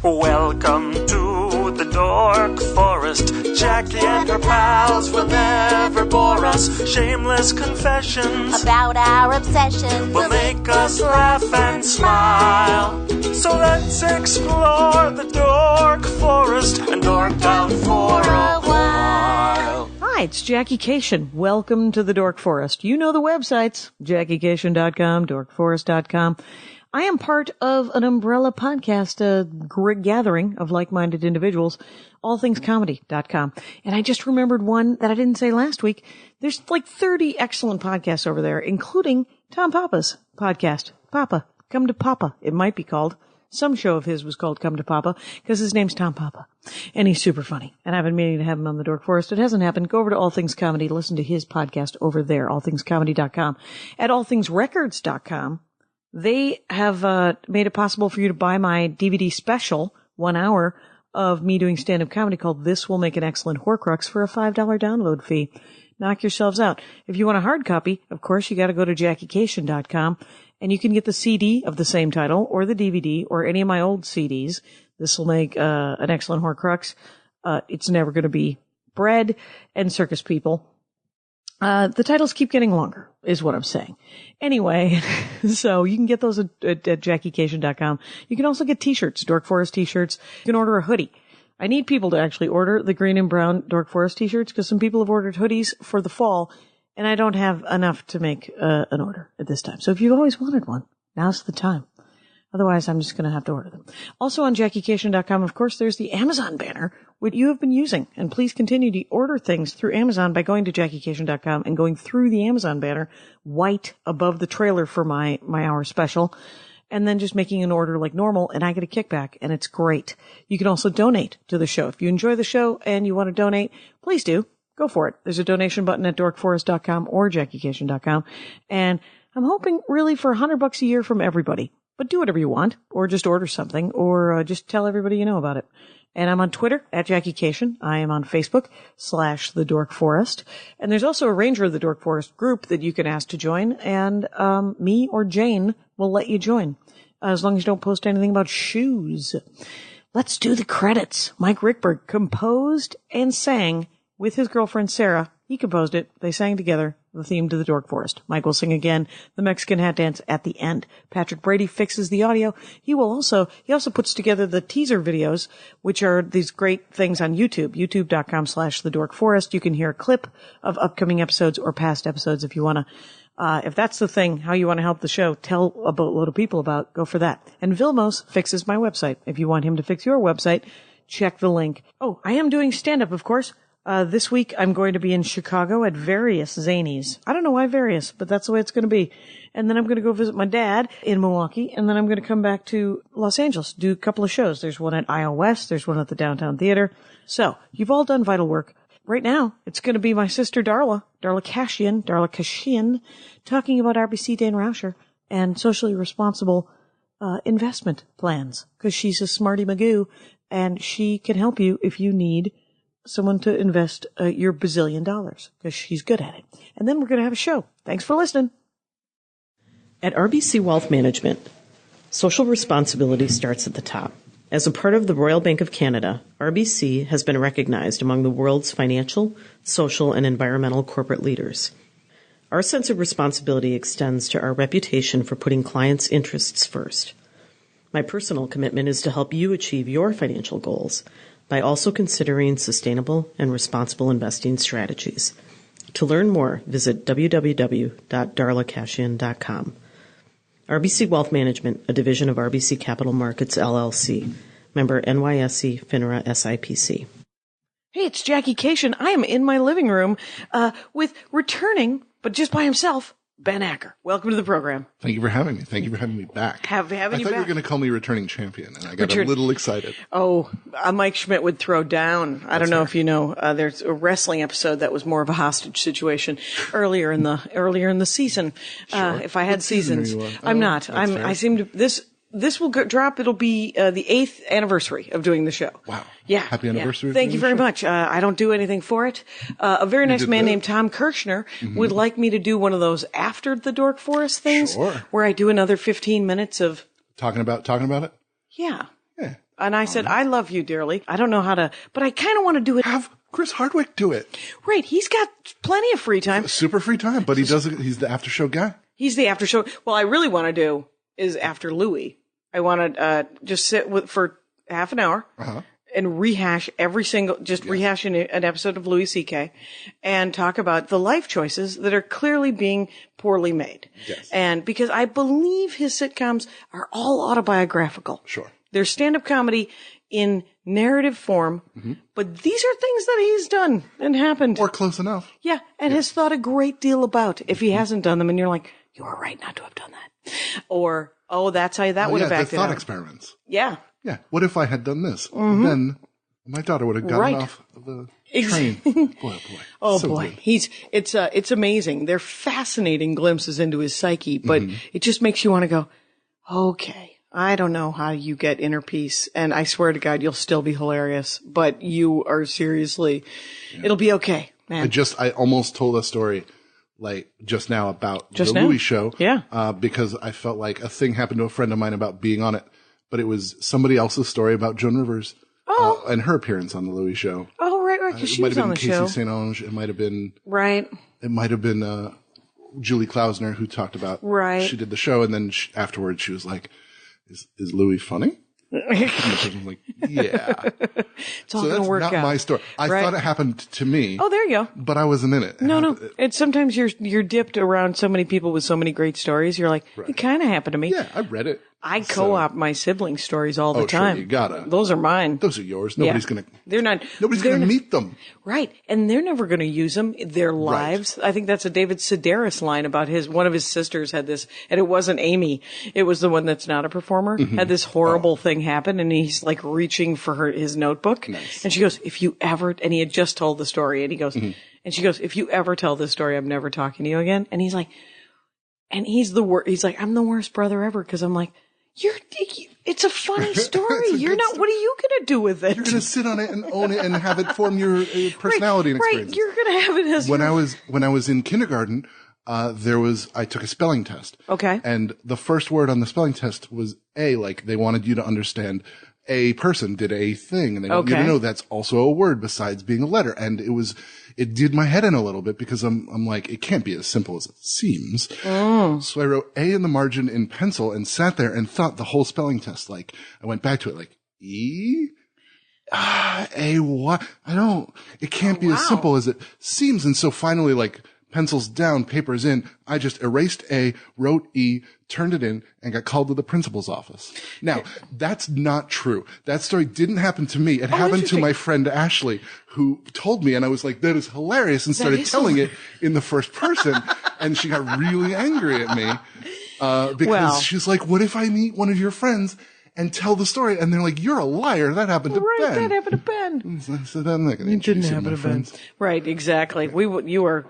Welcome to the Dork Forest. Jackie and her pals will never bore us. Shameless confessions about our obsession will make us laugh and smile. So let's explore the Dork Forest and dork out for a while. Hi, it's Jackie Cation. Welcome to the Dork Forest. You know the websites, JackieCation.com, DorkForest.com. I am part of an umbrella podcast, a gathering of like-minded individuals, allthingscomedy.com. And I just remembered one that I didn't say last week. There's like 30 excellent podcasts over there, including Tom Papa's podcast. Papa, Come to Papa, it might be called. Some show of his was called Come to Papa, because his name's Tom Papa. And he's super funny. And I've been meaning to have him on the Dork Forest. It hasn't happened. Go over to All Things Comedy, listen to his podcast over there, allthingscomedy.com. At allthingsrecords.com, they have made it possible for you to buy my DVD special, 1 hour of me doing stand-up comedy called This Will Make an Excellent Horcrux for a $5 download fee. Knock yourselves out. If you want a hard copy, of course, you got to go to JackieCation.com, and you can get the CD of the same title or the DVD or any of my old CDs. This will make an excellent Horcrux. It's never going to be bread and circus people. The titles keep getting longer, is what I'm saying. Anyway, so you can get those at JackieCation.com. You can also get t-shirts, Dork Forest t-shirts. You can order a hoodie. I need people to actually order the green and brown Dork Forest t-shirts because some people have ordered hoodies for the fall, and I don't have enough to make an order at this time. So if you've always wanted one, now's the time. Otherwise, I'm just going to have to order them. Also on JackieCation.com, of course, there's the Amazon banner, which you have been using. And please continue to order things through Amazon by going to JackieCation.com and going through the Amazon banner, white above the trailer for my hour special, and then just making an order like normal, and I get a kickback, and it's great. You can also donate to the show. If you enjoy the show and you want to donate, please do. Go for it. There's a donation button at DorkForest.com or JackieCation.com. And I'm hoping really for $100 a year from everybody. But do whatever you want, or just order something, or just tell everybody you know about it. And I'm on Twitter, at Jackie Cation. I am on Facebook, /The Dork Forest. And there's also a Ranger of the Dork Forest group that you can ask to join, and me or Jane will let you join, as long as you don't post anything about shoes. Let's do the credits. Mike Rickberg composed and sang with his girlfriend Sarah. He composed it. They sang together the theme to the Dork Forest. Mike will sing again the Mexican hat dance at the end. Patrick Brady fixes the audio. He also puts together the teaser videos, which are these great things on YouTube, youtube.com/The Dork Forest. You can hear a clip of upcoming episodes or past episodes if you want to. If that's the thing, how you want to help the show, tell a boatload of people about, go for that. And Vilmos fixes my website. If you want him to fix your website, check the link. Oh, I am doing stand-up, of course. This week I'm going to be in Chicago at Various Zanies. I don't know why Various, but that's the way it's going to be. And then I'm going to go visit my dad in Milwaukee, and then I'm going to come back to Los Angeles, do a couple of shows. There's one at IO West, there's one at the Downtown Theater. So, you've all done vital work. Right now, it's going to be my sister Darla Cashian, talking about RBC Dane Rauscher and socially responsible investment plans, because she's a smarty magoo, and she can help you if you need someone to invest your bazillion dollars, because she's good at it. And then we're going to have a show. Thanks for listening. At RBC Wealth Management, social responsibility starts at the top. As a part of the Royal Bank of Canada, RBC has been recognized among the world's financial, social, and environmental corporate leaders. Our sense of responsibility extends to our reputation for putting clients' interests first. My personal commitment is to help you achieve your financial goals by also considering sustainable and responsible investing strategies. To learn more, visit www.darlacashian.com. RBC Wealth Management, a division of RBC Capital Markets, LLC. Member NYSE FINRA SIPC. Hey, it's Jackie Cation. I am in my living room with returning, but just by himself, Ben Acker. Welcome to the program. Thank you for having me. Thank you for having me back. I thought you were going to call me returning champion, and I got a little excited. Oh, Mike Schmidt would throw down. I don't know if you know, there's a wrestling episode that was more of a hostage situation earlier in the season. Sure. If I had seasons, I'm not. Fair. I seem to this will drop. It'll be the 8th anniversary of doing the show. Wow. Yeah. Happy anniversary. Yeah. Thank you very much. I don't do anything for it. A very nice man named Tom Kirshner would like me to do one of those after the Dork Forest things, Sure. where I do another 15 minutes of talking about it. Yeah. Yeah. And I said, I love you dearly. I don't know how to, but I kind of want to do it. Have Chris Hardwick do it. Right. He's got plenty of free time. Super free time, but he's the after show guy. He's the after show. Well, I really want to do is after Louis. I want to just sit for half an hour and rehash rehash an episode of Louis C.K. and talk about the life choices that are clearly being poorly made. Yes. And because I believe his sitcoms are all autobiographical. Sure. They're stand-up comedy in narrative form, but these are things that he's done and happened. Or close enough. Yeah, and has thought a great deal about if he hasn't done them, and you're like, you were right not to have done that. Or, that's how that would have acted the thought out. experiments. Yeah. Yeah. What if I had done this? Then my daughter would have gotten off the train. Boy, oh boy. Oh So boy. good. It's amazing. They're fascinating glimpses into his psyche, but it just makes you want to go, okay, I don't know how you get inner peace, and I swear to God, you'll still be hilarious, but you are seriously, it'll be okay, man. I almost told a story like just now about the Louis show. Yeah. Because I felt like a thing happened to a friend of mine about being on it, but it was somebody else's story about Joan Rivers. And her appearance on the Louis show. Oh, right, because she was on the show. It might have been Casey St. Onge. It might have been. Right. It might have been Julie Klausner who talked about. Right. She did the show, and then afterwards she was like, "Is Louis funny?" And the person was like, "Yeah." It's all so going to work that's out. not my story. I thought it happened to me. Oh, there you go. But I wasn't in it. No. It's sometimes you're dipped around so many people with so many great stories. You're like, it kind of happened to me. Yeah, I read it. I co-op my siblings' stories all the time. Sure, you gotta. Those are mine. Those are yours. Nobody's gonna. They're not. Nobody's gonna meet them. Right, and they're never going to use them. Their lives. Right. I think that's a David Sedaris line about one of his sisters had this, and it wasn't Amy. It was the one that's not a performer. Had this horrible thing happen, and he's like reaching for his notebook, and she goes, "If you ever," and he had just told the story, and he goes, and she goes, "If you ever tell this story, I'm never talking to you again." And he's like, and he's like, "I'm the worst brother ever," because I'm like. It's a funny story. You're not, what are you going to do with it? You're going to sit on it and own it and have it form your personality and experience. Right. You're going to have it as when I was in kindergarten, I took a spelling test. Okay. And the first word on the spelling test was A, like they wanted you to understand a person did a thing. And they want you to know that's also a word besides being a letter. And it did my head in a little bit because I'm like, it can't be as simple as it seems. So I wrote A in the margin in pencil and sat there and thought the whole spelling test. Like I went back to it like E, A, what? It can't be as simple as it seems. And so finally, like pencils down, papers in, I just erased A, wrote E, turned it in, and got called to the principal's office. Now, that's not true. That story didn't happen to me. It happened to my friend Ashley, who told me, and I was like, that is hilarious, and started telling it in the first person, and she got really angry at me, because she's like, what if I meet one of your friends and tell the story? And they're like, you're a liar. That happened to Ben. That happened to Ben. I said, I'm not going to It didn't introduce you to happen my to Ben. friends. Right, exactly. You were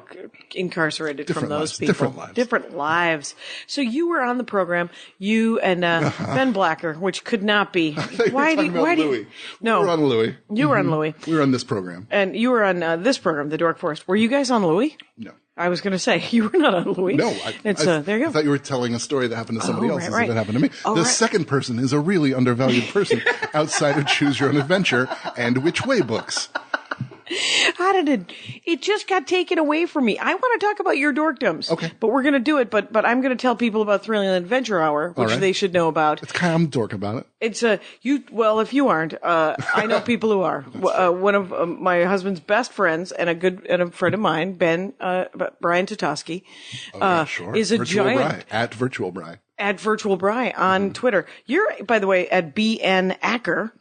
incarcerated from those people. Different lives. So you were on the program, you and Ben Blacker, which could not be. Why do you? No. We were on Louis. You were on Louis. We were on this program. And you were on this program, The Dork Forest. Were you guys on Louis? No. I was going to say, you were not on Louis. No, there you go. I thought you were telling a story that happened to somebody else right. that happened to me. The second person is a really undervalued person outside of Choose Your Own Adventure and Which Way books. How did it just got taken away from me? I want to talk about your dorkdoms. Okay. But we're going to do it, but I'm going to tell people about Thrilling Adventure Hour, which they should know about. I'm dork about it. It's well, if you aren't, I know people who are. One of my husband's best friends and a friend of mine, Brian Tatoski, Sure. is a Virtual giant. Bri, at Virtual Bri. At Virtual Bri on Twitter. You're, by the way, at BN Acker.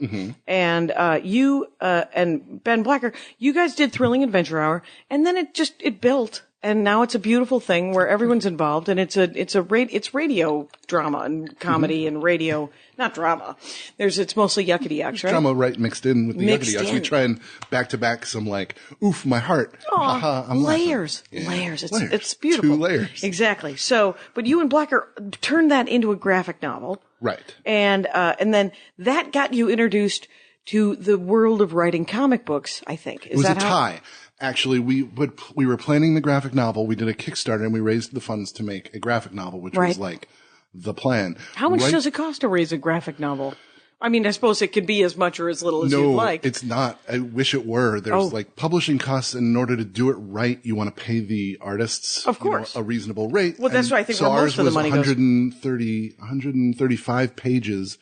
And you and Ben Blacker, you guys did Thrilling Adventure Hour, and then it built. And now it's a beautiful thing where everyone's involved, and it's radio drama and comedy and radio, not drama. It's mostly yuckity yucks, right? Drama mixed in with the yuckity yucks. We try and back to back some like, oof, my heart. I'm layers. Yeah. Layers. It's beautiful. 2 layers. Exactly. So, but you and Blacker turned that into a graphic novel. Right. And then that got you introduced to the world of writing comic books, I think. It was a tie. Actually, we were planning the graphic novel. We did a Kickstarter and we raised the funds to make a graphic novel, which was like the plan. How much does it cost to raise a graphic novel? I mean, I suppose it could be as much or as little as you'd like. No, it's not. I wish it were. There's like publishing costs, and in order to do it right, you want to pay the artists, of course, a reasonable rate. Well, that's why I think where most of the money goes. 135 pages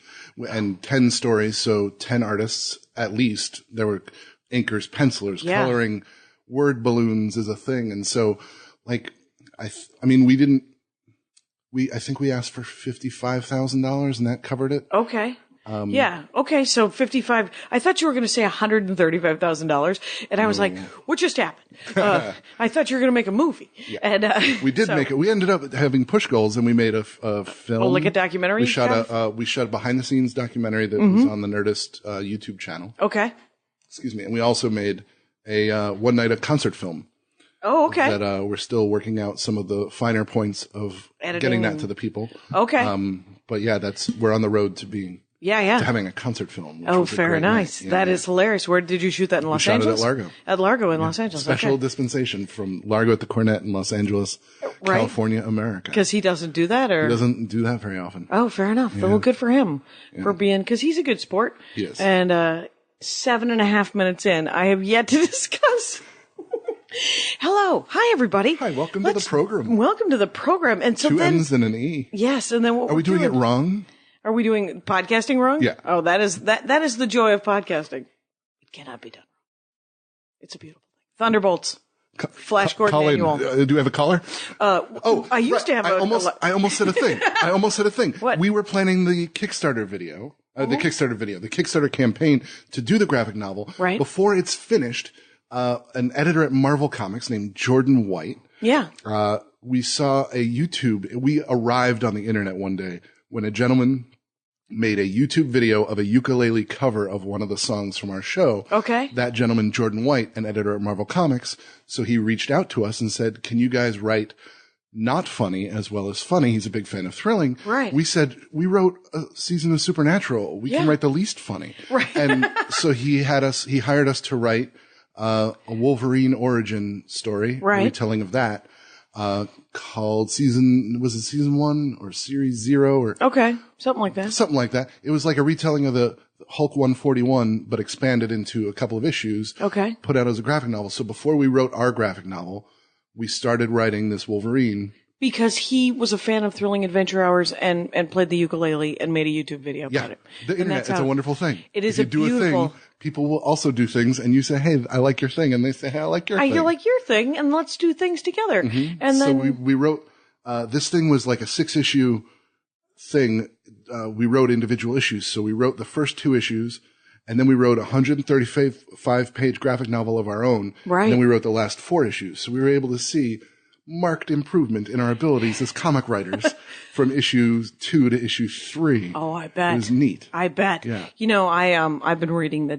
and 10 stories, so 10 artists at least. There were inkers, pencilers, coloring, word balloons is a thing, and so like I think we asked for $55,000, and that covered it. Okay. Okay. So 55. I thought you were going to say $135,000, and I was like, "What just happened?" I thought you were going to make a movie. Yeah. And we did make it. We ended up having push goals, and we made a film. Oh, like a documentary. We shot a behind the scenes documentary that was on the Nerdist YouTube channel. Okay. Excuse me. And we also made a one night a concert film. Oh, okay. That we're still working out some of the finer points of getting that to the people. Okay. But yeah, we're on the road to being. To having a concert film. Oh, very nice. That is hilarious. Where did you shoot that in Los Angeles? Shot it at Largo. At Largo in Los Angeles. Special dispensation from Largo at the Cornet in Los Angeles, California, America. Because he doesn't do that, or? He doesn't do that very often. Oh, fair enough. Well, good for him for being, because he's a good sport. He is. And 7.5 minutes in, I have yet to discuss. Hello. Hi, everybody. Hi, welcome to the program. Welcome to the program. And so Two N's and an E. Yes, and then what are we doing it wrong? Are we doing podcasting wrong? Yeah. Oh, that is the joy of podcasting. It cannot be done wrong. It's a beautiful thing. Thunderbolts. Flash Gordon Manual. Do we have a caller? I used to have I almost said a thing. What? We were planning the Kickstarter video, the Kickstarter campaign to do the graphic novel. Right. Before it's finished, an editor at Marvel Comics named Jordan White. Yeah. We saw we arrived on the internet one day when a gentleman made a YouTube video of a ukulele cover of one of the songs from our show. Okay. That gentleman, Jordan White, an editor at Marvel Comics. So he reached out to us and said, can you guys write not funny as well as funny? He's a big fan of thrilling. Right. We said, we wrote a season of Supernatural. We can write the least funny. Right. And so he hired us to write a Wolverine origin story. Right. A retelling of that. Called season 1 or series 0 or okay, something like that. Something like that. It was like a retelling of the Hulk 141, but expanded into a couple of issues. Okay. Put out as a graphic novel. So before we wrote our graphic novel, we started writing this Wolverine. Because he was a fan of Thrilling Adventure Hours and played the ukulele and made a YouTube video about it. The internet, it's a wonderful thing. It is if you do a thing, people will also do things, and you say, hey, I like your thing, and they say, hey, I like your thing. I like your thing, and let's do things together. Mm-hmm. And then so we wrote, this thing was like a 6-issue thing. We wrote individual issues. So we wrote the first 2 issues, and then we wrote a 135-page graphic novel of our own. Right. And then we wrote the last 4 issues. So we were able to see marked improvement in our abilities as comic writers from issue 2 to issue 3. Oh, I bet. It was neat. I bet. Yeah. You know, I've been reading the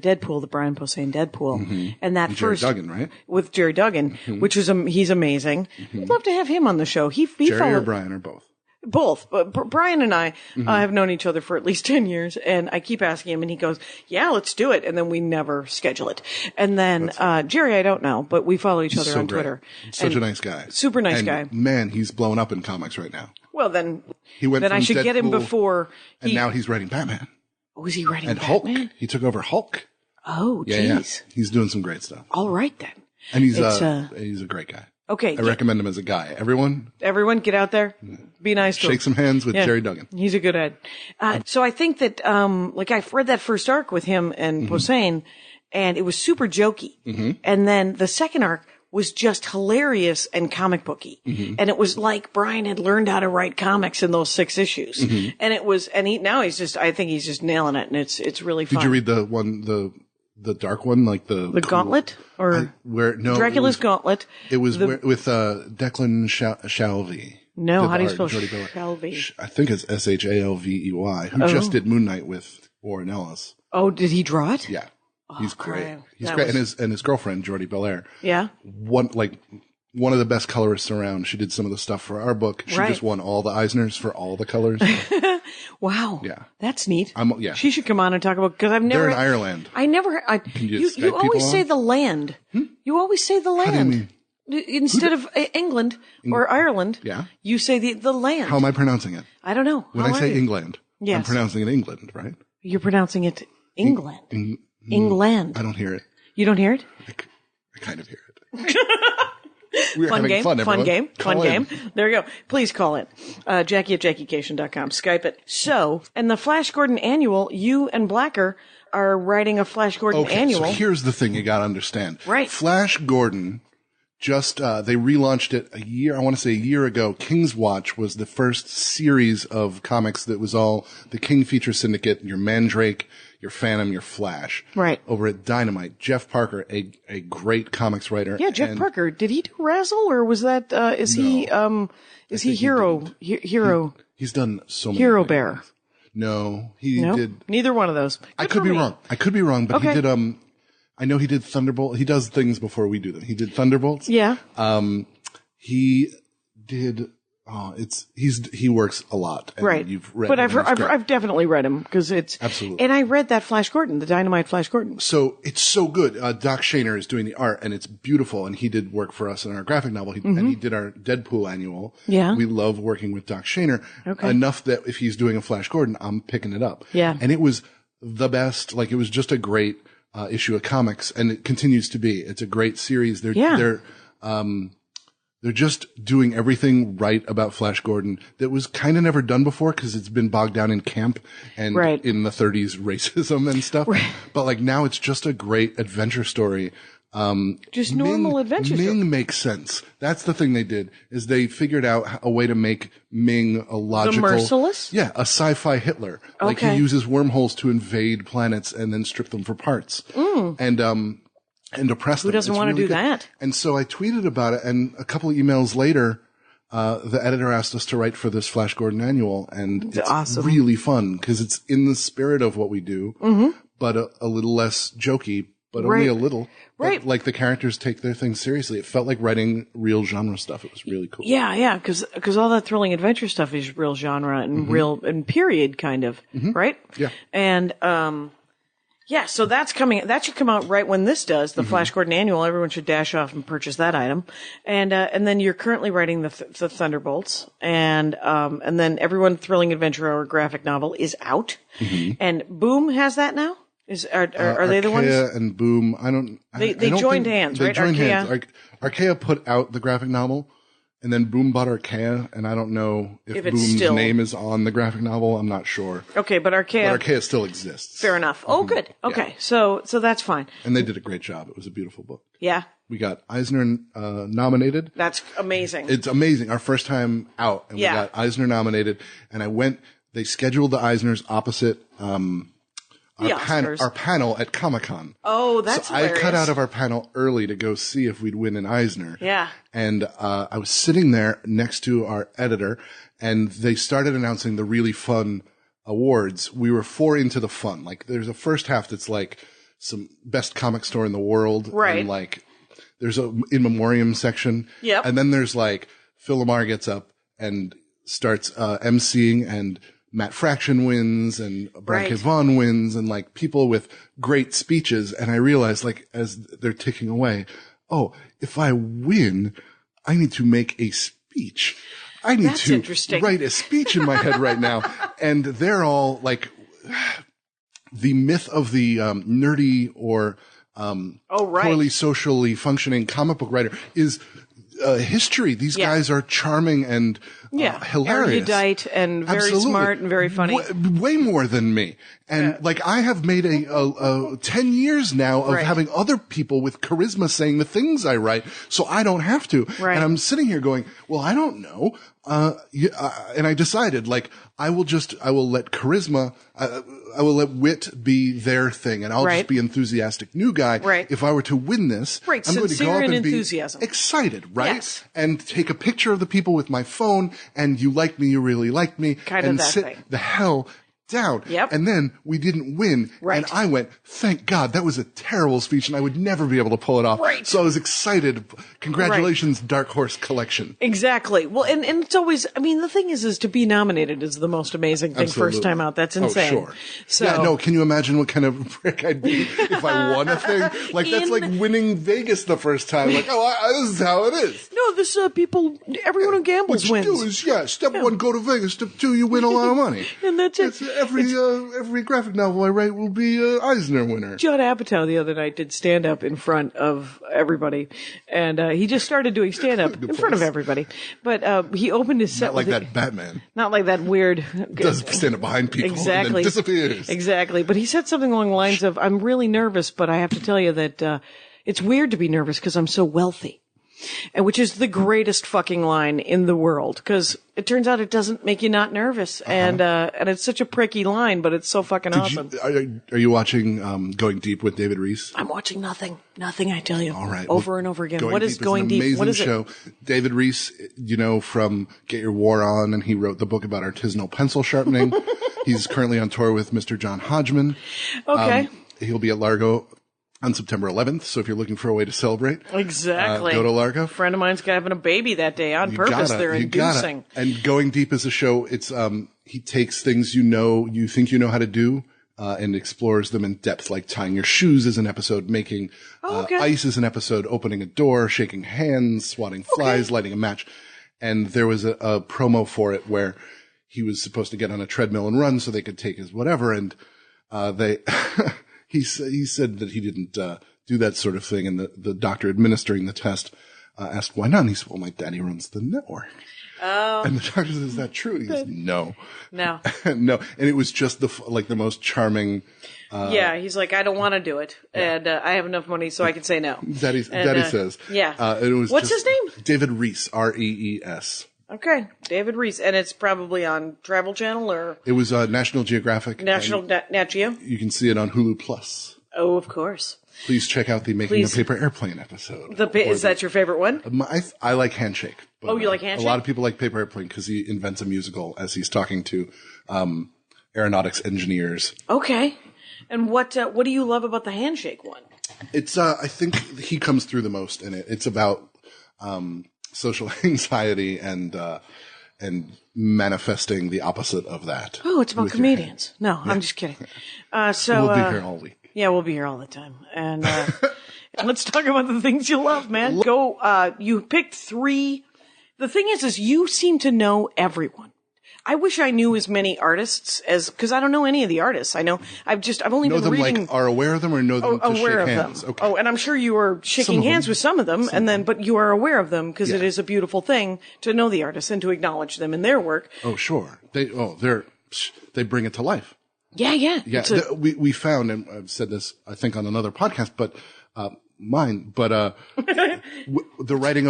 Brian Posehn Deadpool, and that Jerry Duggan, right? With Jerry Duggan, which is he's amazing. I'd love to have him on the show. Jerry or Brian or both? Both, but Brian and I have known each other for at least 10 years, and I keep asking him, and he goes, yeah, let's do it, and then we never schedule it. And then Jerry, I don't know, but we follow each other on Twitter. Such a nice guy. Super nice guy. Man, he's blown up in comics right now. Well, then I should Deadpool, get him before and now he's writing Batman. Was he writing and Batman? Hulk. He took over Hulk. Oh, geez. Yeah. He's doing some great stuff. All right, then. And he's a great guy. Okay. I recommend him as a guy. Everyone get out there. Be nice to him. Shake some hands with Jerry Duggan. He's a good ad. So I think that, I've read that first arc with him and Posehn, and it was super jokey. Mm-hmm. And then the second arc was just hilarious and comic booky. Mm-hmm. And it was like Brian had learned how to write comics in those 6 issues. Mm-hmm. And I think he's just nailing it, and it's really fun. Did you read the dark one, like the Gauntlet, Dracula's Gauntlet? It was with Declan Shalvey. No, how do you spell Shalvey? I think it's Shalvey, who just did Moon Knight with Warren Ellis. Oh, did he draw it? Yeah, he's great. He's great, and his girlfriend Jordi Belair. Yeah, one of the best colorists around. She did some of the stuff for our book. She just won all the Eisners for all the colors. Wow. Yeah. That's neat. Yeah. She should come on and talk about, because I've never. They're in Ireland. You always say the land. You always say the land. How do you mean? Instead of England or Ireland. Yeah. You say the land. How am I pronouncing it? I don't know. When I say England, I'm pronouncing it England, right? You're pronouncing it England. England. I don't hear it. You don't hear it? I kind of hear it. We're Fun having game, fun, everyone. fun game. There you go. Please call in. Jackie at JackieCation.com. Skype it. So, and the Flash Gordon Annual, you and Blacker are writing a Flash Gordon Annual. So here's the thing you got to understand. Right. Flash Gordon just, they relaunched it a year ago. King's Watch was the first series of comics that was all the King Feature Syndicate, your Mandrake, your Phantom, your Flash. Right. Over at Dynamite. Jeff Parker, a great comics writer. Yeah, Jeff Parker. Did he do Razzle, or was that, is he Hero? He's done so many Hero things. Bear. No, he did. Neither one of those. I could be wrong, but Okay. he did, I know he did Thunderbolt. He does things before we do them. He did Thunderbolts. Yeah. He did, he works a lot. And Right. You've read but him, I've definitely read him because it's. Absolutely. And I read that Flash Gordon, the Dynamite Flash Gordon. So it's so good. Doc Shaner is doing the art and it's beautiful. And he did work for us in our graphic novel. And he did our Deadpool annual. Yeah. We love working with Doc Shaner enough that if he's doing a Flash Gordon, I'm picking it up. Yeah. And it was the best. Like it was just a great issue of comics, and it continues to be. It's a great series. They're just doing everything right about Flash Gordon that was kind of never done before because it's been bogged down in camp and in the 30s racism and stuff. Right. But like now it's just a great adventure story. Just normal adventure story. Ming makes sense. That's the thing they did, is they figured out a way to make Ming a logical. The Merciless? Yeah, a sci-fi Hitler. Like he uses wormholes to invade planets and then strip them for parts. And oppress them. Who doesn't want to do that? And so I tweeted about it, and a couple of emails later, the editor asked us to write for this Flash Gordon annual, and it's awesome. really fun because it's in the spirit of what we do, but a little less jokey, but only a little. Right. But, like the characters take their things seriously. It felt like writing real genre stuff. It was really cool. Yeah, because all that thrilling adventure stuff is real genre and real and period kind of, right? Yeah. And so that's coming. That should come out right when this does. The Flash Gordon Annual. Everyone should dash off and purchase that item. And then you're currently writing the Thunderbolts, and then Everyone Thrilling Adventure or graphic novel is out, and Boom has that now. Are they the ones? Archaea and Boom. They don't joined think- hands, they right? joined Archaea. hands. Archaea put out the graphic novel, and then Boom bought Archaea, and I don't know if it's Boom's still- name is on the graphic novel. I'm not sure. Okay, but Archaea. But Archaea still exists. Fair enough. Oh, good. Okay, so that's fine. And they did a great job. It was a beautiful book. Yeah, We got Eisner nominated. that's amazing. It's amazing. Our first time out, and we got Eisner nominated. And they scheduled the Eisners opposite our panel at Comic-Con. Oh, that's so I cut out of our panel early to go see if we'd win an Eisner. Yeah. And I was sitting there next to our editor, and they started announcing the really fun awards. We were 4 into the fun. Like, there's a first half that's like some best comic store in the world. Right. And like, there's a in memoriam section. Yep. And then there's like, Phil Lamar gets up and starts emceeing, and Matt Fraction wins, and Brian K. Vaughan wins, and like people with great speeches. And I realized, like, as they're ticking away, oh, if I win, I need to make a speech. I need to write a speech in my head right now. And they're all like, the myth of the nerdy or poorly socially functioning comic book writer is history. These guys are charming and hilarious. Erudite and very smart and very funny. Way more than me. And like, I have made a 10 years now of having other people with charisma saying the things I write, so I don't have to. Right. And I'm sitting here going, well, I don't know. And I decided, like, I will let charisma, I will let wit be their thing, and I'll just be enthusiastic new guy. Right. If I were to win this, I'm going to go up and be excited, right? Yes. And take a picture of the people with my phone, and you like me, you really like me, and sit the hell down. Yep. And then we didn't win. Right. And I went, thank God, that was a terrible speech, and I would never be able to pull it off. Right. So I was excited. Congratulations, Dark Horse Collection. Exactly. Well, and it's always, I mean, the thing is to be nominated is the most amazing thing. Absolutely. First time out. That's insane. Oh, sure. So, yeah, no, can you imagine what kind of prick I'd be if I won a thing? Like, that's like winning Vegas the first time. Like, this is how it is. No, this, everyone who gambles wins. What you do is, step 1, go to Vegas. Step 2, you win a lot of money. And that's it. every graphic novel I write will be Eisner winner. Judd Apatow the other night did stand-up in front of everybody, and he just started doing stand-up in front of everybody. But he opened his set Not like that Batman. Not like that weird... Does stand up behind people and then disappears. Exactly. But he said something along the lines of, I'm really nervous, but I have to tell you that it's weird to be nervous because I'm so wealthy. And which is the greatest fucking line in the world, because it turns out it doesn't make you not nervous, and it's such a pricky line, but it's so fucking awesome. Are you watching Going Deep with David Rees? I'm watching nothing, I tell you. All right, over and over again. What is Going Deep? What is it? Amazing show. David Rees, from Get Your War On, and he wrote the book about artisanal pencil sharpening. He's currently on tour with Mr. John Hodgman. Okay. He'll be at Largo on September 11th, so if you're looking for a way to celebrate, exactly, go to Largo. A friend of mine's having a baby that day on purpose. They're inducing. And Going Deep is a show. It's he takes things you think you know how to do, and explores them in depth. Like tying your shoes is an episode, making ice is an episode, opening a door, shaking hands, swatting flies, lighting a match. And there was a promo for it where he was supposed to get on a treadmill and run so they could take his whatever, and they. He said that he didn't do that sort of thing, and the doctor administering the test asked why not. And he said, "Well, my daddy runs the network." Oh. And the doctor said, "Is that true?" He goes, "No, no." And it was just the most charming. He's like, "I don't want to do it, and I have enough money so I can say no." Daddy says, "Yeah." It was What's his name? David Rees, Rees. Okay, David Rees, and it's probably on Travel Channel or... It was National Geographic. Nat Geo? You can see it on Hulu Plus. Oh, of course. Please check out the Making a Paper Airplane episode. Is that your favorite one? I like Handshake. But, you like Handshake? A lot of people like Paper Airplane because he invents a musical as he's talking to aeronautics engineers. Okay. And what do you love about the Handshake one? It's I think he comes through the most in it. It's about social anxiety and manifesting the opposite of that. Oh, it's about comedians. No, I'm just kidding. So we'll be here all week. Yeah, we'll be here all the time. And let's talk about the things you love, man. You picked 3. The thing is you seem to know everyone. I wish I knew as many artists because I don't know any of the artists. I've only been reading. Like are aware of them or know them to shake hands? Them. Okay. Oh, and I'm sure you are shaking hands with some of them, but you are aware of them because it is a beautiful thing to know the artists and to acknowledge them in their work. Oh, sure. They bring it to life. Yeah. Yeah. We found, and I've said this, I think, on another podcast, but, the writing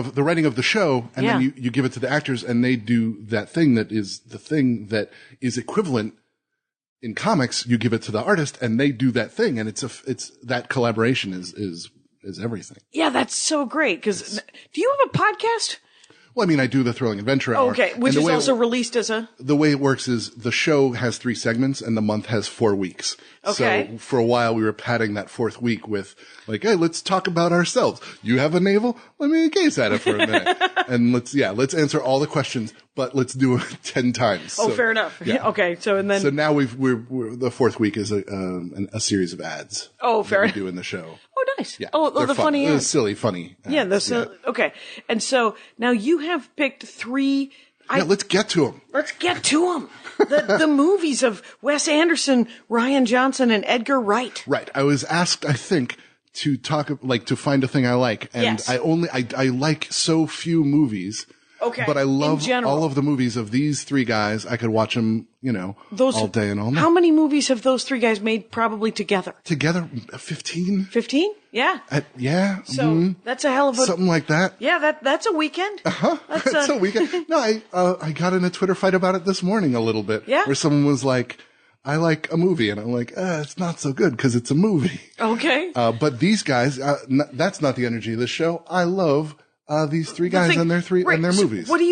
of the show, and then you give it to the actors, and they do that thing that is the thing that is equivalent in comics. You give it to the artist, and they do that thing, and it's that collaboration is everything. Yeah, that's so great. Because do you have a podcast? Well, I mean, I do the Thrilling Adventure Hour. Okay, which is also released as a... The way it works is the show has 3 segments and the month has 4 weeks. Okay. So for a while we were padding that 4th week with like, hey, let's talk about ourselves. You have a navel? Let me gaze at it for a minute. And let's answer all the questions, but let's do it 10 times. Oh, fair enough. Yeah. Okay, so now we're the 4th week is a series of ads. Oh, fair enough. We do in the show. Oh, nice. Yeah. Oh, the funny ads. Silly, funny ads. Yeah, okay. And so now you have picked 3. Let's get to them. Let's get to them. The movies of Wes Anderson, Rian Johnson, and Edgar Wright. Right. I was asked, I think, to to find a thing I like. And yes. I like so few movies. Okay. But I love all of the movies of these 3 guys. I could watch them, all day and all night. How many movies have those 3 guys made probably together? Together, 15? 15? Yeah. Yeah. So that's a hell of a... Something like that. Yeah, that's a weekend. Uh-huh. That's a weekend. No, I got in a Twitter fight about it this morning a little bit. Yeah. Where someone was like, I like a movie. And I'm like, it's not so good because it's a movie. Okay. But these guys, that's not the energy of this show. I love these 3 guys and their movies. What do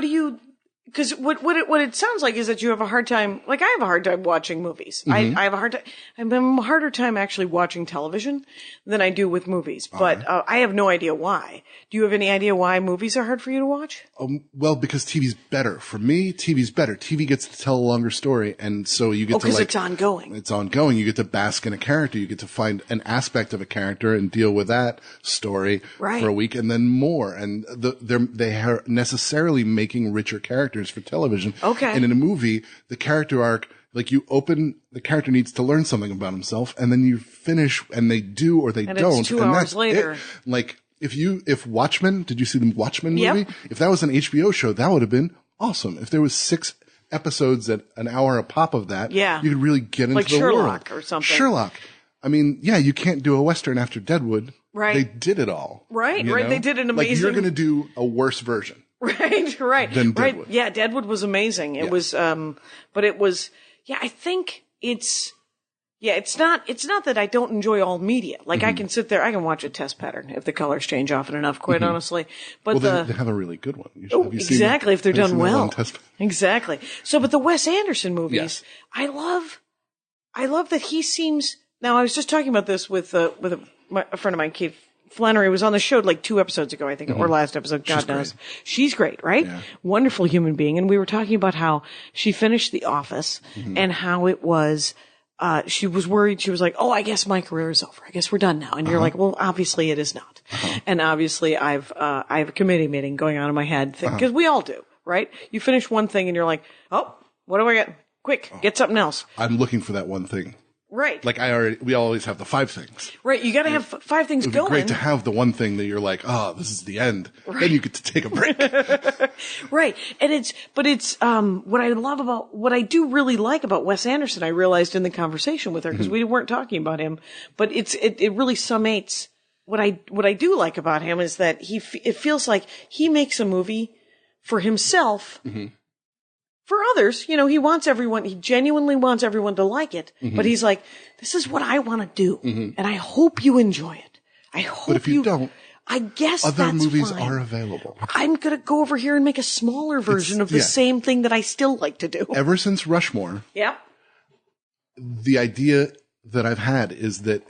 you? Because what it sounds like is that you have a hard time. Like I have a hard time watching movies. Mm-hmm. I have a hard time. I have a harder time actually watching television than I do with movies. But I have no idea why. Do you have any idea why movies are hard for you to watch? Well, because TV's better. For me, TV's better. TV gets to tell a longer story, and so you get to because it's ongoing. It's ongoing. You get to bask in a character. You get to find an aspect of a character and deal with that story for a week, and then more. And they are necessarily making richer characters for television. Okay. And in a movie, the character arc, Like you open, the character needs to learn something about himself, and then you finish, and they do or they and don't. It's 2 and hours that's later. it. Like if Watchmen, did you see the Watchmen movie? Yep. If that was an HBO show, that would have been awesome. If there was 6 episodes at an hour a pop of that, Yeah. you could really get into Like the Sherlock world. or something. Sherlock. I mean, yeah, you can't do a Western after Deadwood. Right. They did it all. Right, you right. know? They did an Like amazing- you're going to do a worse version. Right, right. Than right. Deadwood. Yeah, Deadwood was amazing. It was, but it was, yeah, I think it's not that I don't enjoy all media. Like I can sit there, I can watch a test pattern if the colors change often enough, quite honestly. But Well, they have a really good one. Have you seen exactly, if they're have you done seen that well. one test- Exactly. So, but the Wes Anderson movies, Yes. I love that he seems, now I was just talking about this with a friend of mine, Kate Flannery, was on the show like 2 episodes ago, I think, or last episode, God knows. She's great, right? Yeah. Wonderful human being. And we were talking about how she finished The Office and how it was, she was worried. She was like, oh, I guess my career is over. I guess we're done now. And you're like, well, obviously it is not. And obviously I have a committee meeting going on in my head because we all do, right? You finish one thing and you're like, oh, what do I get? Quick, get something else. I'm looking for that one thing. Right. Like we always have the 5 things. Right. You got to have 5 things It would be going. great to have the one thing that you're like, oh, this is the end. Right. Then you get to take a break. Right. And it's what I do really like about Wes Anderson, I realized in the conversation with her, because we weren't talking about him, but it really summates what I do like about him is that it feels like he makes a movie for himself. For others, he genuinely wants everyone to like it, but he's like, this is what I want to do. And I hope you enjoy it. I hope But if you don't, I guess other that's movies fine. are available. I'm going to go over here and make a smaller version of the same thing that I still like to do. Ever since Rushmore, Yeah. the idea that I've had is that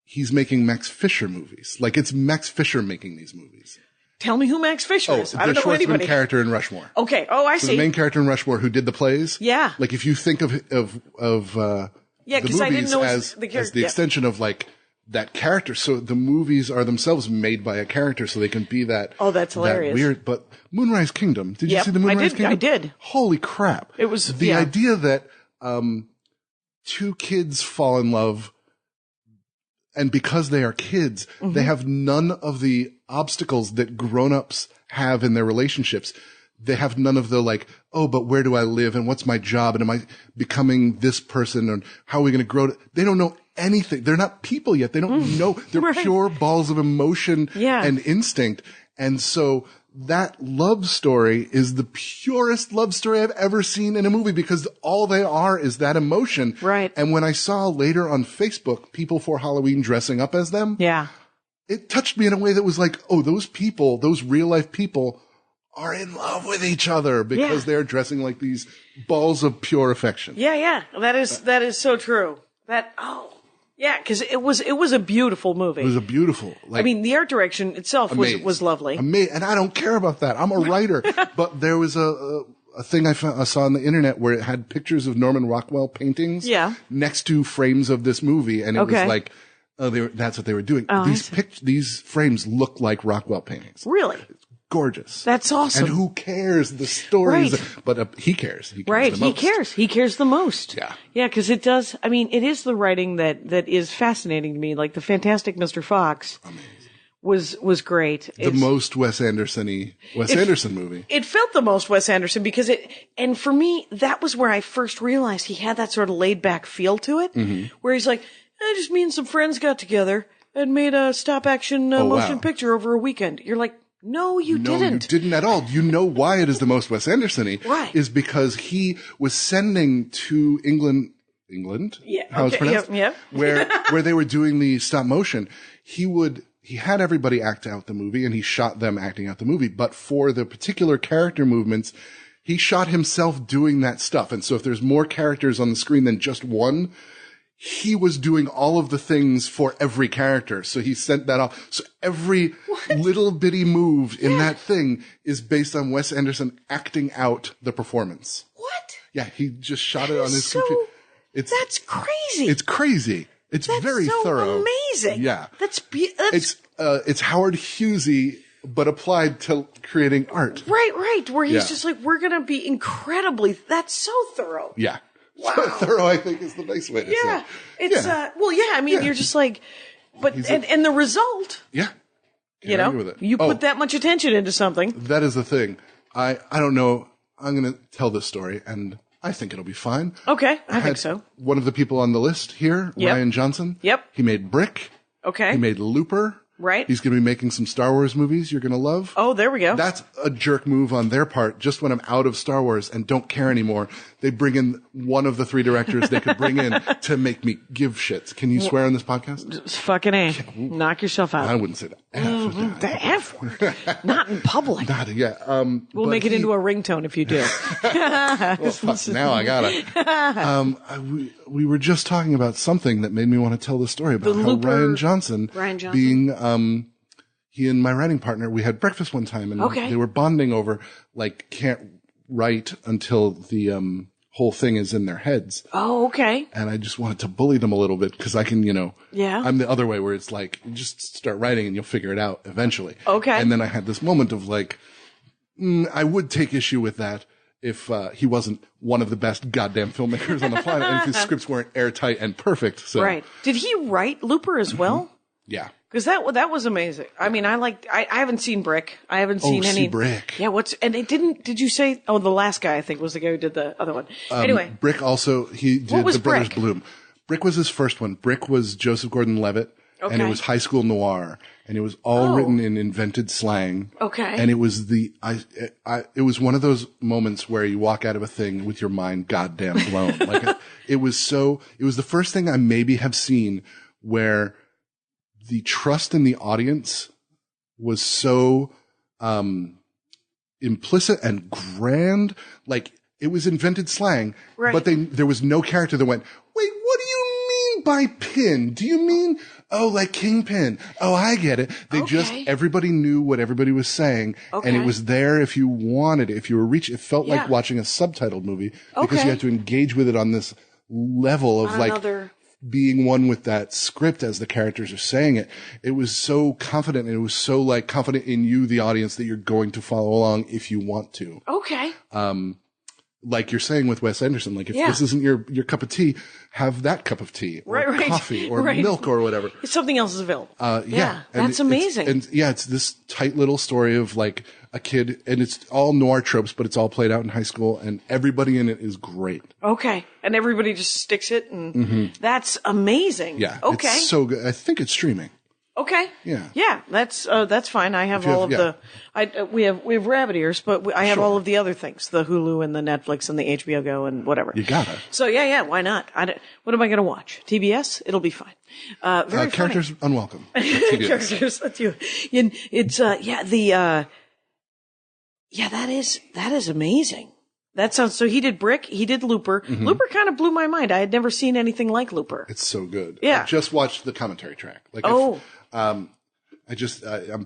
he's making Max Fisher movies. Like it's Max Fisher making these movies. Tell me who Max Fisher is. I the don't know Schwartzman anybody. character in Rushmore. Okay. Oh, I So see. the main character in Rushmore who did the plays. Yeah. Like if you think of Yeah, the 'cause I didn't movies know as the the character. Yeah. extension of like that character. So the movies are themselves made by a character so they can be that. Oh, that's hilarious. That weird. But Moonrise Kingdom. Did you Yep, see the Moonrise I Kingdom? did. Holy crap. It was the idea that, 2 kids fall in love and because they are kids, they have none of the obstacles that grown-ups have in their relationships. They have none of the like, oh, but where do I live and what's my job and am I becoming this person and how are we going to grow? They don't know anything. They're not people yet. They don't know. They're Right. pure balls of emotion and instinct. And so that love story is the purest love story I've ever seen in a movie because all they are is that emotion. Right. And when I saw later on Facebook people for Halloween dressing up as them, Yeah. it touched me in a way that was like, oh, those people, those real life people are in love with each other because they're dressing like these balls of pure affection. Yeah, yeah. That is so true. Yeah, because it was a beautiful movie. It was a beautiful, like, I mean, the art direction itself was lovely. And I don't care about that. I'm a writer. But there was a thing I saw on the internet where it had pictures of Norman Rockwell paintings next to frames of this movie. And it was like, oh, that's what they were doing. Oh, These frames look like Rockwell paintings. Really? Gorgeous. That's awesome. And who cares the stories? Right. But he cares. He cares Right. the He most. cares. He cares the most. Yeah. Yeah, because it does. I mean, it is the writing that is fascinating to me. Like the Fantastic Mr. Fox was great. The most Wes Anderson-y Anderson movie. It felt the most Wes Anderson because and for me, that was where I first realized he had that sort of laid back feel to it, where he's like, just me and some friends got together and made a stop action motion picture over a weekend. You're like, no, you didn't. No, you didn't at all. You know why it is the most Wes Anderson-y? Right. Is because he was sending to England, Yeah. how it's pronounced? Yeah. Where they were doing the stop motion. He had everybody act out the movie and he shot them acting out the movie. But for the particular character movements, he shot himself doing that stuff. And so if there's more characters on the screen than just one, he was doing all of the things for every character. So he sent that off. So every little bitty move in that thing is based on Wes Anderson acting out the performance. What? Yeah, he just shot it on his computer. That's crazy. It's crazy. It's very so thorough. Amazing. Yeah. It's Howard Hughesy, but applied to creating art. right. Where he's just like, we're going to be that's so thorough. Yeah. Thorough, I think, is the nice way to say it. It's, I mean, you're just like, but, and the result, you know, with it. You put that much attention into something. That is the thing. I don't know. I'm going to tell this story, and I think it'll be fine. Okay, I think so. One of the people on the list here, Ryan Johnson. Yep. He made Brick. Okay. He made Looper. Right. He's going to be making some Star Wars movies you're going to love. Oh, there we go. That's a jerk move on their part. Just when I'm out of Star Wars and don't care anymore, they bring in one of the 3 directors they could bring in to make me give shits. Can you swear on this podcast? It's fucking A. Knock yourself out. I wouldn't say the F. The F word. Not in public. We'll make it into a ringtone if you do. Well, fuck, now I gotta. We were just talking about something that made me want to tell the story about how Ryan Johnson being he and my writing partner, we had breakfast one time and they were bonding over like can't write until the whole thing is in their heads. Oh, okay. And I just wanted to bully them a little bit because I can, I'm the other way where it's like you just start writing and you'll figure it out eventually. Okay. And then I had this moment of like, I would take issue with that if he wasn't one of the best goddamn filmmakers on the planet and if his scripts weren't airtight and perfect. So. Right. Did he write Looper as well? Yeah. Because that was amazing. I mean, I haven't seen Brick. I haven't seen any. Brick. Yeah, did you say, the last guy I think was the guy who did the other one. Anyway. Brick also, he did The Brothers Bloom. Brick was his first one. Brick was Joseph Gordon-Levitt. Okay. And it was high school noir. And it was all written in invented slang. Okay. And it was it was one of those moments where you walk out of a thing with your mind goddamn blown. It was the first thing I maybe have seen where the trust in the audience was so implicit and grand. Like, it was invented slang, but there was no character that went, wait, what do you mean by pin? Do you mean, like Kingpin? Oh, I get it. Everybody knew what everybody was saying, and it was there if you wanted it. If you were it felt like watching a subtitled movie because you had to engage with it on this level of being one with that script as the characters are saying it. It was so confident, and it was so like confident in you, the audience, that you're going to follow along if you want to. Okay. Like you're saying with Wes Anderson, like if this isn't your cup of tea, have that cup of tea or coffee or milk or whatever. If something else is available. That's amazing. It's this tight little story of like a kid, and it's all noir tropes, but it's all played out in high school, and everybody in it is great. Okay. And everybody just sticks it, and that's amazing. Yeah. Okay. It's so good. I think it's streaming. Okay. Yeah. Yeah. That's fine. I have all of we have rabbit ears, but I have all of the other things, the Hulu and the Netflix and the HBO Go and whatever. You gotta. So yeah. Why not? What am I going to watch? TBS? It'll be fine. Very characters funny. Unwelcome. Characters. That's you. It's that is amazing. That sounds, so he did Brick, he did Looper. Looper kind of blew my mind. I had never seen anything like Looper. It's so good. Yeah. I just watched the commentary track. I'm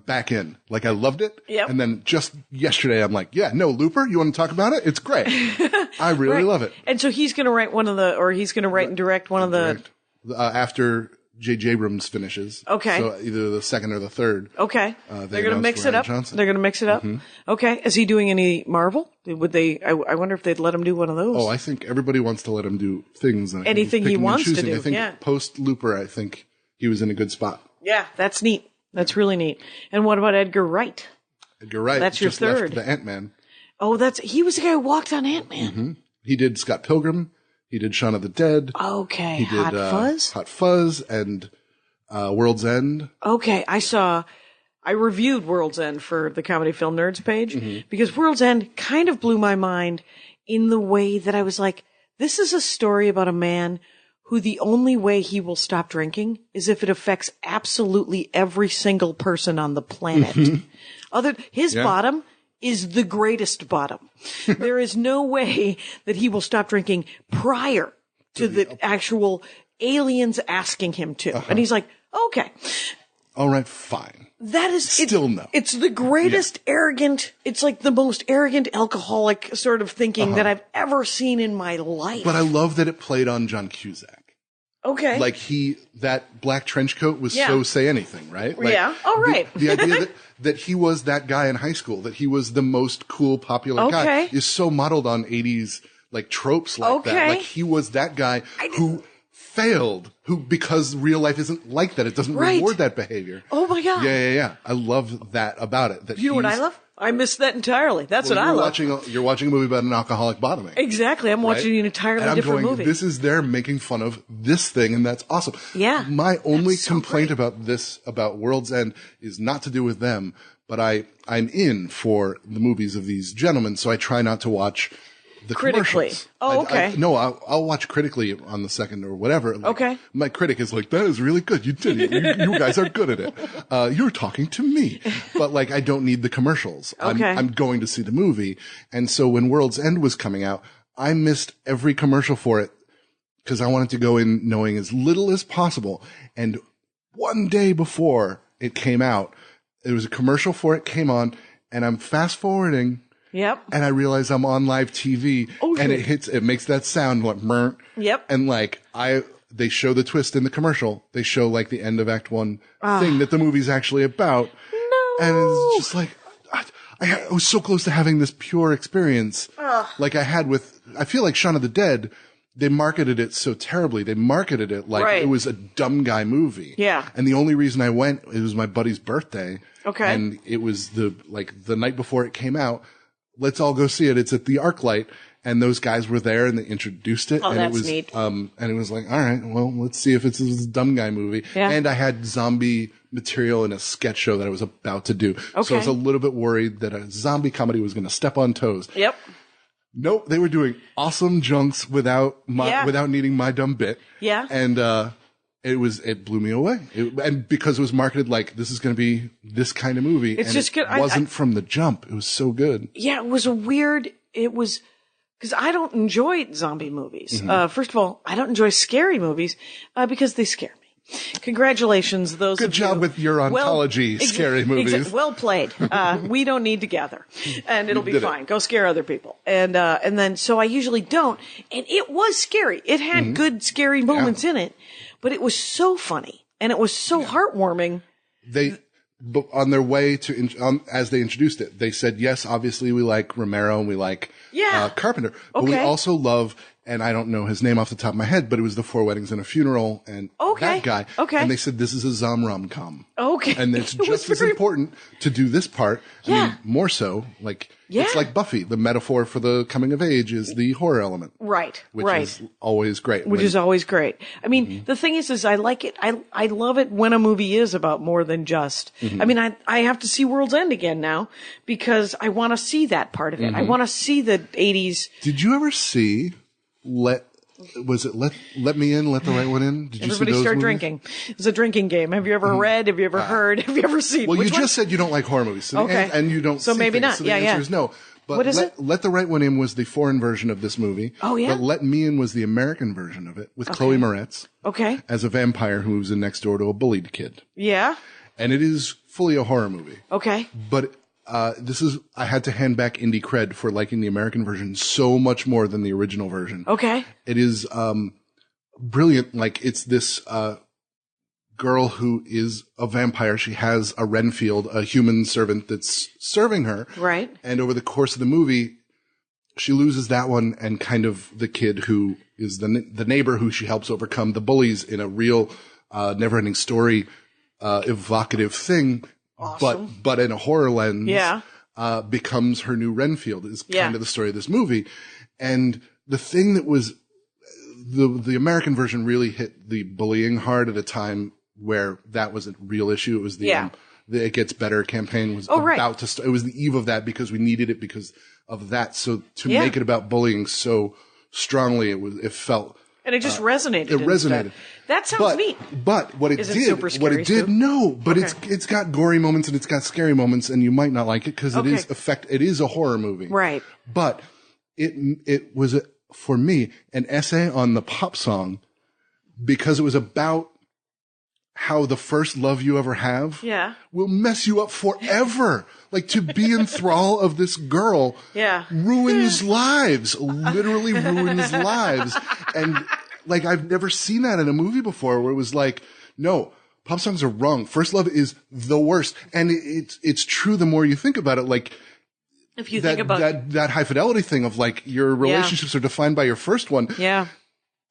back in. Like, I loved it. Yep. And then just yesterday, I'm like, Looper, you want to talk about it? It's great. I really love it. And so he's going to write he's going to write and direct one of the. After J.J. Abrams finishes. Okay. So either the second or the third. Okay. They're going to mix it up. They're going to mix it up. Okay. Is he doing any Marvel? Would they, I wonder if they'd let him do one of those. Oh, I think everybody wants to let him do things. Anything he wants to do. I think post Looper, I think he was in a good spot. Yeah. That's neat. That's really neat. And what about Edgar Wright? Edgar Wright. That's your third. Left the Ant-Man. Oh, he was the guy who walked on Ant-Man. He did Scott Pilgrim. He did Shaun of the Dead. Okay. He did Hot Fuzz and World's End. Okay. I reviewed World's End for the Comedy Film Nerds page because World's End kind of blew my mind in the way that I was like, this is a story about a man who the only way he will stop drinking is if it affects absolutely every single person on the planet. His bottom is the greatest bottom. There is no way that he will stop drinking prior to the actual aliens asking him to. And he's like, okay. All right, fine. That is still no. It's the greatest arrogant. It's like the most arrogant alcoholic sort of thinking that I've ever seen in my life. But I love that it played on John Cusack. Okay. Like that black trench coat was so say anything, right? Like, All right. The idea that he was that guy in high school, that he was the most cool, popular guy is so modeled on 80s like tropes like that. Like he was that guy who failed, because real life isn't like that. It doesn't reward that behavior. Oh my God. Yeah. I love that about it. That you know what I love? I missed that entirely. That's what I love. You're watching a movie about an alcoholic bottoming. Exactly. I'm watching an entirely different movie. This is they're making fun of this thing, and that's awesome. Yeah. My only complaint about World's End is not to do with them, but I'm in for the movies of these gentlemen, so I try not to watch the critically. commercials. Oh, okay. I'll watch critically on the second or whatever. Like, okay. My critic is like, that is really good. You did it. You guys are good at it. You're talking to me. But like, I don't need the commercials. Okay. I'm going to see the movie. And so when World's End was coming out, I missed every commercial for it because I wanted to go in knowing as little as possible. And one day before it came out, there was a commercial for it came on, and I'm fast forwarding. Yep. And I realize I'm on live TV, and it makes that sound like Mrrt. Yep. And like they show the twist in the commercial. They show like the end of Act 1 thing that the movie's actually about. No. And it's just like, I was so close to having this pure experience. Like I had I feel like Shaun of the Dead, they marketed it so terribly. They marketed it like it was a dumb guy movie. Yeah. And the only reason I went, it was my buddy's birthday. Okay. And it was the night before it came out. Let's all go see it. It's at the ArcLight, and those guys were there, and they introduced it. Oh, and that's it was neat. And it was like, all right, well, let's see if it's a dumb guy movie. Yeah. And I had zombie material in a sketch show that I was about to do, okay. so I was a little bit worried that a zombie comedy was going to step on toes. Yep. Nope, they were doing awesome junks without needing my dumb bit. Yeah. And it blew me away. And because it was marketed like this is going to be this kind of movie. It's and just good. It wasn't from the jump. It was so good. Yeah, it was because I don't enjoy zombie movies. Mm-hmm. First of all, I don't enjoy scary movies because they scare me. Congratulations, those Good of job you. with your ontology, scary movies. Well played. We don't need to gather, and it'll be fine. Go scare other people, and then so I usually don't. And it was scary. It had good scary moments in it, but it was so funny and it was so heartwarming. But on their way to as they introduced it, they said, yes, obviously we like Romero and we like Carpenter, but we also love. And I don't know his name off the top of my head, but it was the 4 Weddings and a Funeral and that guy. Okay. And they said, this is a Zom rom-com. Okay. And it's just as important to do this part. I mean, more so. Like, it's like Buffy. The metaphor for the coming of age is the horror element. Right. Which is always great. Which is always great. I mean, the thing is I like it. I love it when a movie is about more than just, I mean, I have to see World's End again now because I want to see that part of it. I want to see the 80s. Did you ever see Let Me In, Let the Right One In? Did you Everybody see those start movies? drinking. It's a drinking game. Have you ever read? Have you ever heard? Have you ever seen? Well, Which you just said you don't like horror movies. So and you don't So see maybe things. not. So the answer is no. But what is it? Let the Right One In was the foreign version of this movie. Oh, yeah? But Let Me In was the American version of it with Chloe Moretz. Okay. As a vampire who moves in next door to a bullied kid. Yeah. And it is fully a horror movie. Okay. But I had to hand back indie cred for liking the American version so much more than the original version. Okay. It is brilliant. Like, it's this girl who is a vampire. She has a Renfield, a human servant that's serving her. Right. And over the course of the movie, she loses that one, and kind of the kid who is the neighbor who she helps overcome the bullies in a real never-ending story, evocative thing. Awesome. But in a horror lens, becomes her new Renfield is kind of the story of this movie. And the thing that was the American version really hit the bullying hard at a time where that was a real issue. It was the It Gets Better campaign was about to start. It was the eve of that because we needed it because of that. So to make it about bullying so strongly, it felt. And it just resonated. It resonated. That sounds neat. But what it did, no. But it's got gory moments and it's got scary moments, and you might not like it because it is a horror movie, right? But it was for me an essay on the pop song because it was about how the first love you ever have will mess you up forever. Like, to be in thrall of this girl ruins lives, literally ruins lives. And like, I've never seen that in a movie before where it was like, no, pop songs are wrong. First love is the worst. And it's true the more you think about it. Like, If you think about that high fidelity thing of like your relationships are defined by your first one. Yeah.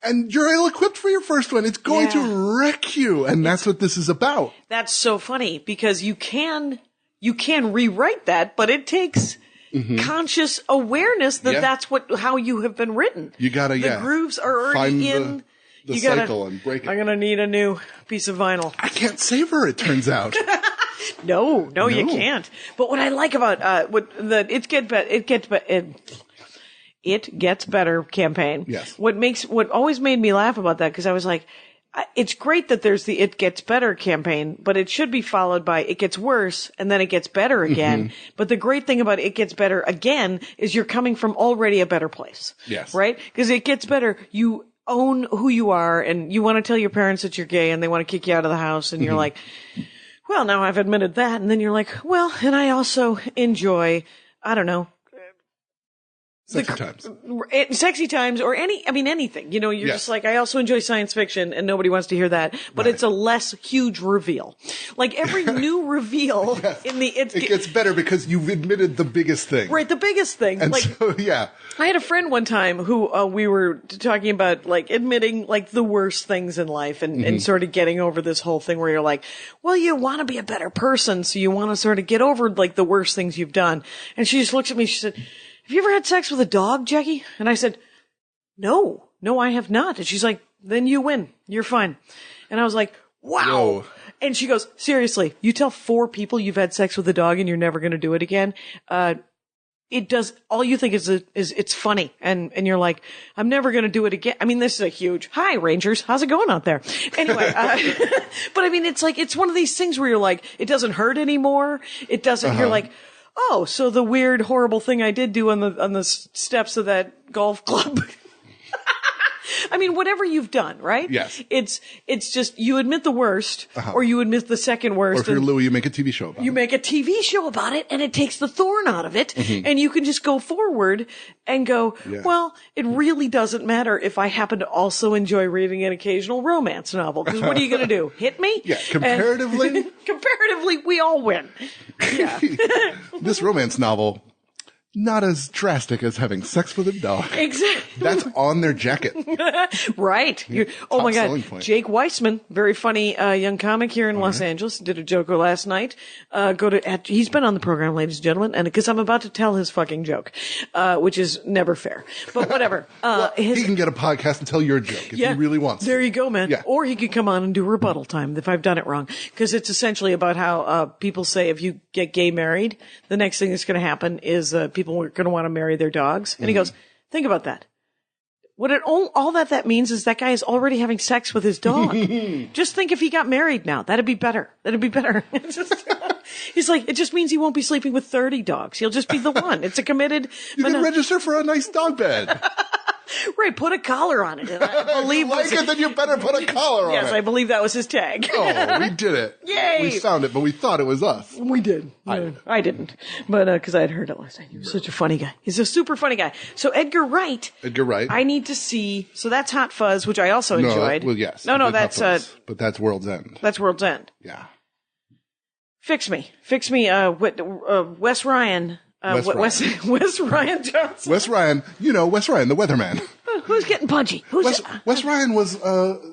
And you're ill-equipped for your first one. It's going to wreck you. And that's what this is about. That's so funny because you can rewrite that, but it takes conscious awareness that that's how you have been written. You gotta, the grooves are already in the cycle and break it. I'm gonna need a new piece of vinyl. I can't save her, it turns out. No, you can't. But what I like about It Gets Better campaign. Yes. What always made me laugh about that, because I was like, it's great that there's the It Gets Better campaign, but it should be followed by It Gets Worse and then It Gets Better again. But the great thing about It Gets Better again is you're coming from already a better place. Yes. Right? Because It Gets Better, you own who you are and you want to tell your parents that you're gay and they want to kick you out of the house and you're like, well, now I've admitted that. And then you're like, well, and I also enjoy, I don't know, sexy times or anything, you're just like, I also enjoy science fiction and nobody wants to hear that, but it's a less huge reveal. Like every new reveal in it gets better because you've admitted the biggest thing. Right. The biggest thing. And like, so, I had a friend one time who, we were talking about like admitting like the worst things in life and sort of getting over this whole thing where you're like, well, you want to be a better person. So you want to sort of get over like the worst things you've done. And she just looked at me. She said, have you ever had sex with a dog, Jackie? And I said, no, I have not. And she's like, then you win. You're fine. And I was like, wow. Whoa. And she goes, seriously, you tell 4 people you've had sex with a dog and you're never going to do it again. It does, all you think is it's funny. And you're like, I'm never going to do it again. I mean, this is a huge, hi Rangers, how's it going out there? Anyway, but I mean, it's like, it's one of these things where you're like, it doesn't hurt anymore. It doesn't, you're like, oh, so the weird, horrible thing I did do on the steps of that golf club. I mean, whatever you've done, right? Yes. It's just, you admit the worst, or you admit the second worst. Or if you're Louis, you make a TV show about it. You make a TV show about it, and it takes the thorn out of it, and you can just go forward and go, well, it really doesn't matter if I happen to also enjoy reading an occasional romance novel, because what are you going to do? Hit me? Yeah, comparatively? Comparatively, we all win. Yeah. This romance novel, not as drastic as having sex with a dog. Exactly. That's on their jacket. Right. Oh my God. Point. Jake Weissman, very funny young comic here in Los Angeles, did a joke last night. He's been on the program, ladies and gentlemen, and because I'm about to tell his fucking joke, which is never fair. But whatever. Well, he can get a podcast and tell your joke if he really wants to. There you go, man. Yeah. Or he could come on and do rebuttal time if I've done it wrong. Because it's essentially about how people say if you get gay married, the next thing that's going to happen is people are going to want to marry their dogs. And he goes, think about that. All that means is that guy is already having sex with his dog. Just think if he got married now. That'd be better. He's like, it just means he won't be sleeping with 30 dogs. He'll just be the one. It's a committed. You can register for a nice dog bed. Right, put a collar on it. And I believe then you better put a collar on it. Yes, I believe that was his tag. Oh, we did it. Yay! We found it, but we thought it was us. We did. I didn't. But, because I had heard it last night. He was such a funny guy. He's a super funny guy. So Edgar Wright. I need to see, so that's Hot Fuzz, which I also enjoyed. Well, yes. No, that's, but that's World's End. That's World's End. Yeah. Fix me, Wes Ryan. Wes Ryan Johnson. Wes Ryan, Wes Ryan, the weatherman. Who's getting punchy? Wes Ryan was,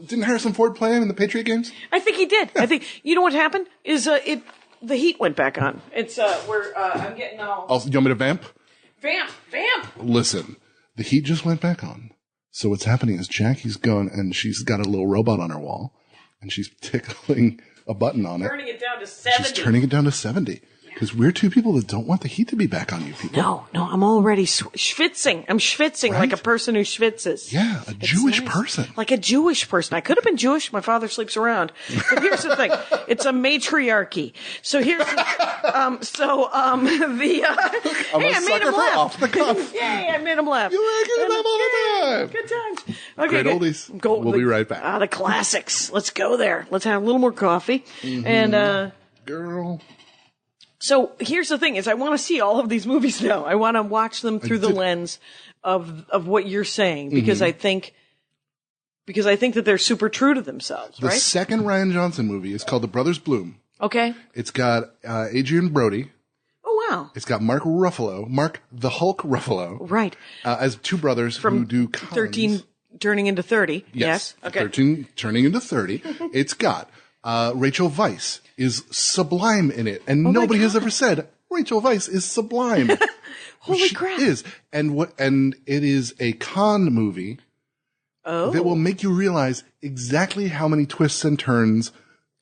didn't Harrison Ford play him in the Patriot games? I think he did. I think, you know what happened? Is, the heat went back on. It's, I'm getting all. Also, you want me to vamp? Vamp! Listen, the heat just went back on. So what's happening is Jackie's going and she's got a little robot on her wall and she's tickling a button on it. Turning it down to 70. She's turning it down to 70. Because we're two people that don't want the heat to be back on you people. No, I'm already schwitzing. I'm schwitzing like a person who schwitzes. Yeah, a Jewish person. Like a Jewish person. I could have been Jewish. My father sleeps around. But here's the thing. It's a matriarchy. So here's the, I'm hey, a sucker for off the cuff. Yay, I made him laugh. You were making them all the time. Good times. Okay, Great oldies. We'll be right back. The classics. Let's go there. Let's have a little more coffee. And, girl. So here's the thing: is I want to see all of these movies now. I want to watch them through the lens of what you're saying because I think that they're super true to themselves. The right? second Rian Johnson movie is called The Brothers Bloom. Okay. It's got Adrian Brody. Oh wow. It's got Mark the Hulk Ruffalo. Right. As two brothers who do cons. 13 turning into 30. Yes. Okay. 13 turning into 30. It's got Rachel Weisz is sublime in it. And nobody has ever said Rachel Weisz is sublime. Holy crap. She is. And it is a con movie that will make you realize exactly how many twists and turns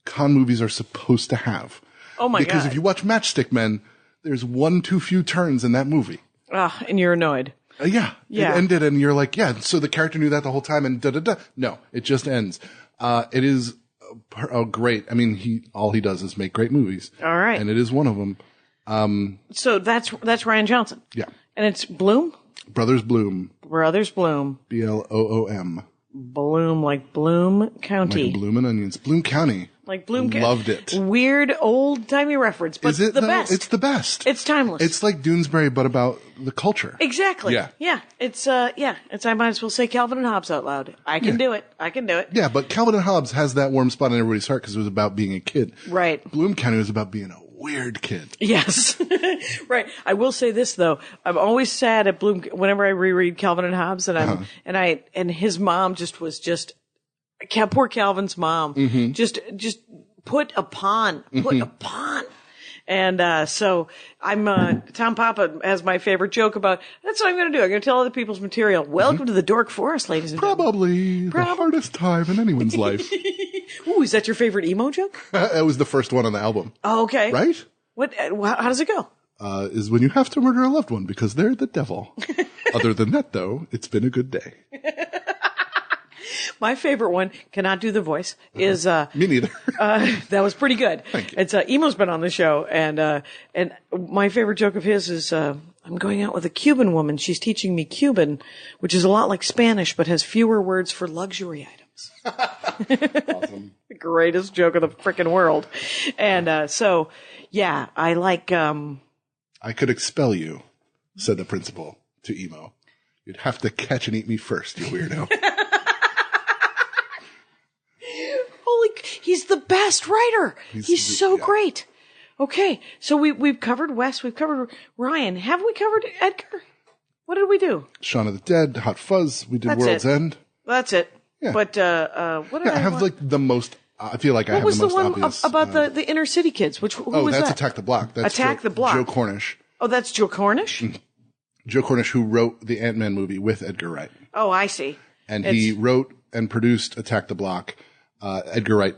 con movies are supposed to have. Oh my God. Because if you watch Matchstick Men, there's one too few turns in that movie. And you're annoyed. Yeah. It ended and you're like, yeah, so the character knew that the whole time and da-da-da. No, it just ends. It is great. I mean, all he does is make great movies. All right. And it is one of them. So that's Rian Johnson. Yeah. And it's Bloom? Brothers Bloom. Bloom. Bloom. Bloom, like Bloom County. Like Bloom and Onions. Bloom County. Like Bloom County. Loved it. Weird, old-timey reference, but is it, the though? best. It's the best. It's timeless. It's like Doonesbury, but about the culture. Exactly. Yeah. Yeah. It's, I might as well say Calvin and Hobbes out loud. I can do it. Yeah, but Calvin and Hobbes has that warm spot in everybody's heart because it was about being a kid. Right. Bloom County was about being a weird kid. Yes. Right. I will say this though. I'm always sad at Bloom whenever I reread Calvin and Hobbes and and his mom poor Calvin's mom just put upon. And so I'm Tom Papa has my favorite joke about that's what I'm going to do. I'm going to tell other people's material. Welcome to the Dork Forest, ladies and gentlemen. Probably the hardest time in anyone's life. Ooh, is that your favorite emo joke? It was the first one on the album. Oh, okay. Right? What? How does it go? Is when you have to murder a loved one because they're the devil. Other than that, though, it's been a good day. My favorite one, cannot do the voice, is Me neither. that was pretty good. Thank you. It's Emo's been on the show, and my favorite joke of his is I'm going out with a Cuban woman. She's teaching me Cuban, which is a lot like Spanish, but has fewer words for luxury items. Awesome. The greatest joke of the frickin' world. And so, yeah, I like. I could expel you, said the principal to Emo. You'd have to catch and eat me first, you weirdo. He's the best writer. He's so great. Okay, so we've covered Wes, we've covered Ryan. Have we covered Edgar? What did we do? Shaun of the Dead, Hot Fuzz. We did World's End. That's it. Yeah. But what did I have like the most? I feel like I have the most obvious. What obvious. was the one about the inner city kids? Who was that's that? Attack the Block. That's Attack the Block. Joe Cornish. Oh, that's Joe Cornish? Joe Cornish, who wrote the Ant-Man movie with Edgar Wright. Oh, I see. And he wrote and produced Attack the Block. Edgar Wright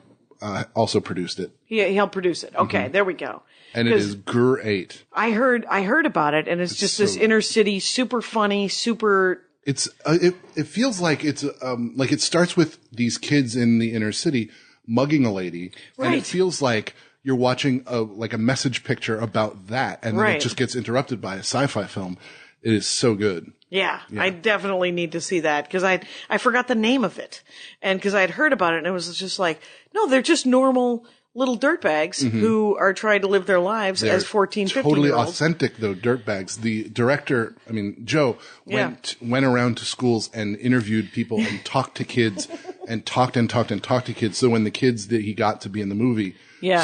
also produced it. He helped produce it. Okay, there we go. And it is great. I heard about it, and it's just this inner city, super funny, super. It's it feels like it's like it starts with these kids in the inner city mugging a lady, right. And it feels like you're watching a message picture about that, and then it just gets interrupted by a sci-fi film. It is so good. Yeah, I definitely need to see that because I forgot the name of it, and because I had heard about it, and it was just like, no, they're just normal little dirtbags who are trying to live their lives as 14, 15-year-olds. Totally authentic, though, dirtbags. The director, Joe, went around to schools and interviewed people and talked to kids and talked to kids. So when the kids that he got to be in the movie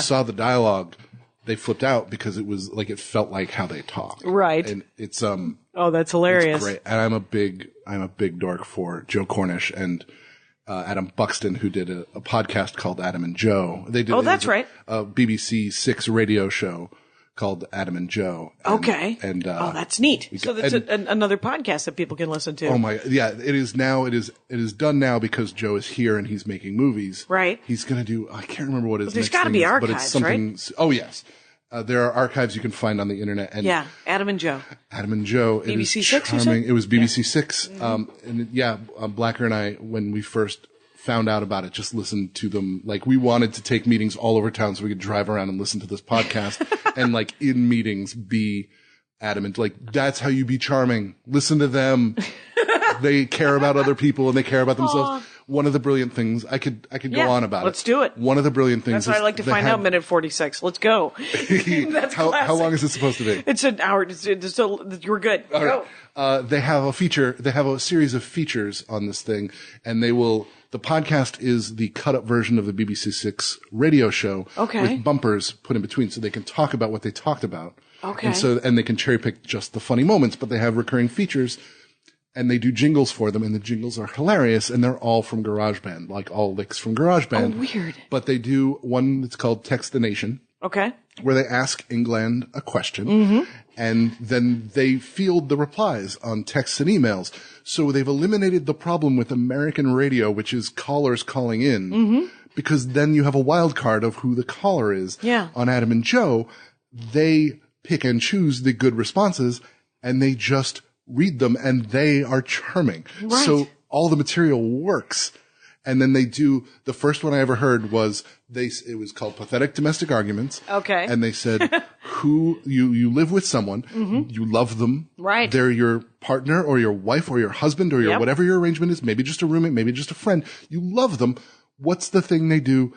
saw the dialogue, they flipped out because it was like it felt like how they talk. Right. And it's oh, that's hilarious. It's great. And I'm a big dork for Joe Cornish and Adam Buxton, who did a podcast called Adam and Joe. They did. That's right. A BBC 6 radio show called Adam and Joe. Okay. And that's neat. So that's another podcast that people can listen to. Oh my, yeah! It is now. It is done now because Joe is here and he's making movies. Right. He's going to do. I can't remember what his. There's got to be archives, but it's something. Right? Oh yes. There are archives you can find on the internet. And Adam and Joe. Adam and Joe. BBC 6 charming. It was BBC 6. And Blacker and I, when we first found out about it, just listened to them. Like, we wanted to take meetings all over town so we could drive around and listen to this podcast and, like, in meetings be adamant. Like, that's how you be charming. Listen to them. They care about other people and they care about themselves. one of the brilliant things, I could go on about let's do it. One of the brilliant things That's what I like to find out, minute 46. Let's go. That's how long is it supposed to be? It's an hour. So you're good. All go. Right. They have a series of features on this thing, and the podcast is the cut-up version of the BBC Six radio show with bumpers put in between so they can talk about what they talked about. Okay. And they can cherry-pick just the funny moments, but they have recurring features, and they do jingles for them, and the jingles are hilarious, and they're all from GarageBand, like all licks from GarageBand. Oh, weird. But they do one that's called Text the Nation. Okay. Where they ask England a question, and then they field the replies on texts and emails. So they've eliminated the problem with American radio, which is callers calling in, because then you have a wild card of who the caller is. Yeah. On Adam and Joe, they pick and choose the good responses, and they just read them, and they are charming. Right. So all the material works. And then they do, the first one I ever heard was, it was called Pathetic Domestic Arguments. Okay. And they said, you live with someone, you love them. Right. They're your partner or your wife or your husband or your whatever your arrangement is, maybe just a roommate, maybe just a friend. You love them. What's the thing they do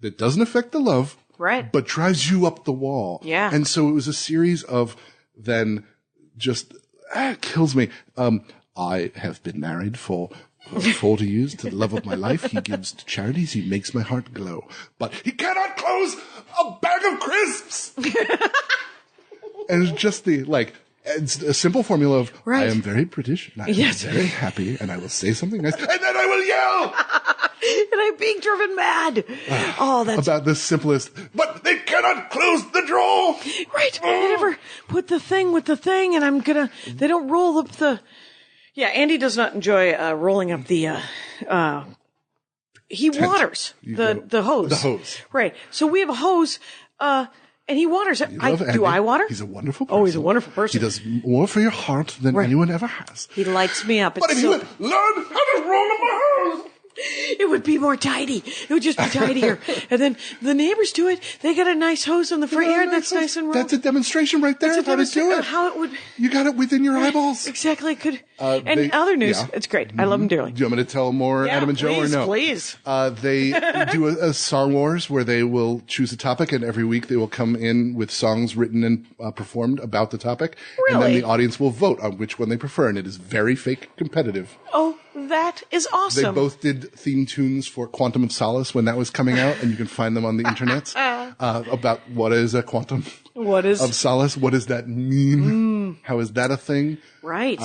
that doesn't affect the love? Right. But drives you up the wall. Yeah. And so it was a series of then just, kills me. I have been married for 40 years to the love of my life. He gives to charities. He makes my heart glow. But he cannot close a bag of crisps. And it's just it's a simple formula of, I am very British, and I am very happy, and I will say something nice, and then I will yell! And I'm being driven mad. That's about the simplest, but they cannot close the drawer! Right. They never put the thing with the thing, and they don't roll up the... Yeah, Andy does not enjoy rolling up the. He waters the hose. The hose, right? So we have a hose, and he waters it. Do I water? He's a wonderful person. Oh, he's a wonderful person. He does more for your heart than anyone ever has. He lights me up. But if you would learn how to roll up a hose, it would be more tidy. It would just be tidier. And then the neighbors do it. They got a nice hose on the front yard that's nice and rolled. That's a demonstration right there of how to do it. How it would. You got it within your eyeballs. Exactly. Other news. It's great. I love them dearly. Do you want me to tell more Adam and Joe or no? Please. They do a Song Wars where they will choose a topic, and every week they will come in with songs written and performed about the topic. Really? And then the audience will vote on which one they prefer, and it is very fake competitive. Oh, that is awesome. They both did theme tunes for Quantum of Solace when that was coming out, and you can find them on the internet about what is a quantum of solace. What does that mean? How is that a thing? Right.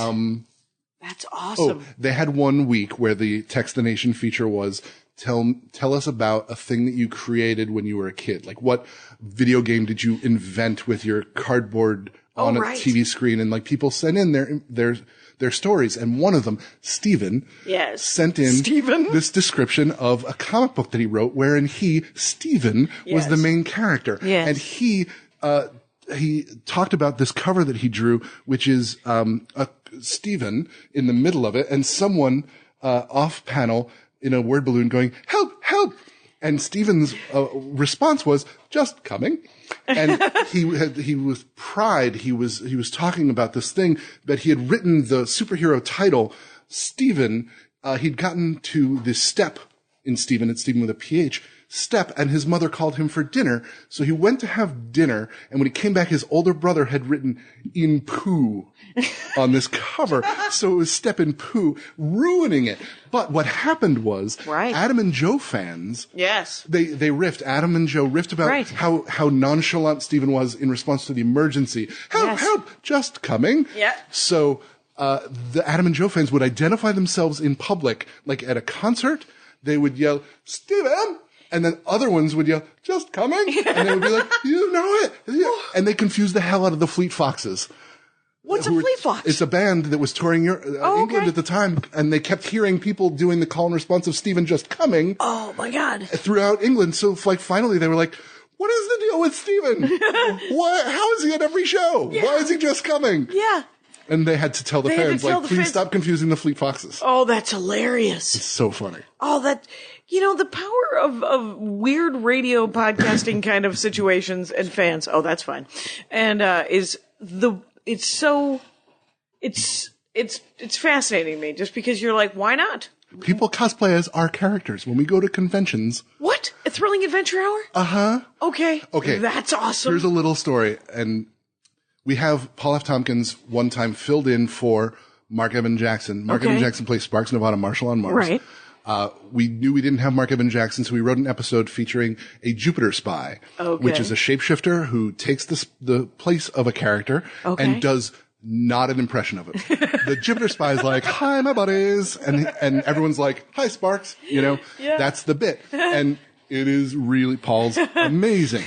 That's awesome. Oh, they had one week where the Text the Nation feature was tell us about a thing that you created when you were a kid. Like, what video game did you invent with your cardboard on a TV screen? And people sent in their stories, and one of them, Stephen, sent in this description of a comic book that he wrote wherein Stephen, was the main character. Yes. And he talked about this cover that he drew, which is a Stephen in the middle of it, and someone off panel in a word balloon going, "Help, help!" And Stephen's response was, "Just coming." And he was pride. He was talking about this thing that he had written the superhero title, Stephen. He'd gotten to this step in Stephen. It's Stephen with a PH. Step, and his mother called him for dinner. So he went to have dinner, and when he came back, his older brother had written "in poo" on this cover. So it was Step in Poo, ruining it. But what happened was, Adam and Joe fans, they riffed. Adam and Joe riffed about how nonchalant Stephen was in response to the emergency. Help, help, just coming. Yeah. So the Adam and Joe fans would identify themselves in public, like at a concert. They would yell, "Stephen!" And then other ones would yell, "Just coming." And they would be like, "You know it." And they confused the hell out of the Fleet Foxes. What's a Fleet Fox? It's a band that was touring England at the time, and they kept hearing people doing the call and response of Stephen just coming. Oh, my God. Throughout England. So, finally they were like, "What is the deal with Stephen? How is he at every show? Yeah. Why is he just coming?" Yeah. And they had to tell the fans, please stop confusing the Fleet Foxes. Oh, that's hilarious. It's so funny. Oh, the power of weird radio podcasting kind of situations and fans. Oh, that's fine. And, it's fascinating to me just because you're like, why not? People cosplay as our characters when we go to conventions. What? A Thrilling Adventure Hour? Uh-huh. Okay. That's awesome. Here's a little story. And we have Paul F. Tompkins one time filled in for Mark Evan Jackson. Mark Evan Jackson plays Sparks Nevada Marshall on Mars. Right. We knew we didn't have Mark Evan Jackson, so we wrote an episode featuring a Jupiter spy, which is a shapeshifter who takes the place of a character and does not an impression of it. The Jupiter spy is like, "Hi, my buddies," and everyone's like, "Hi, Sparks." You know, that's the bit, and it is really Paul's amazing.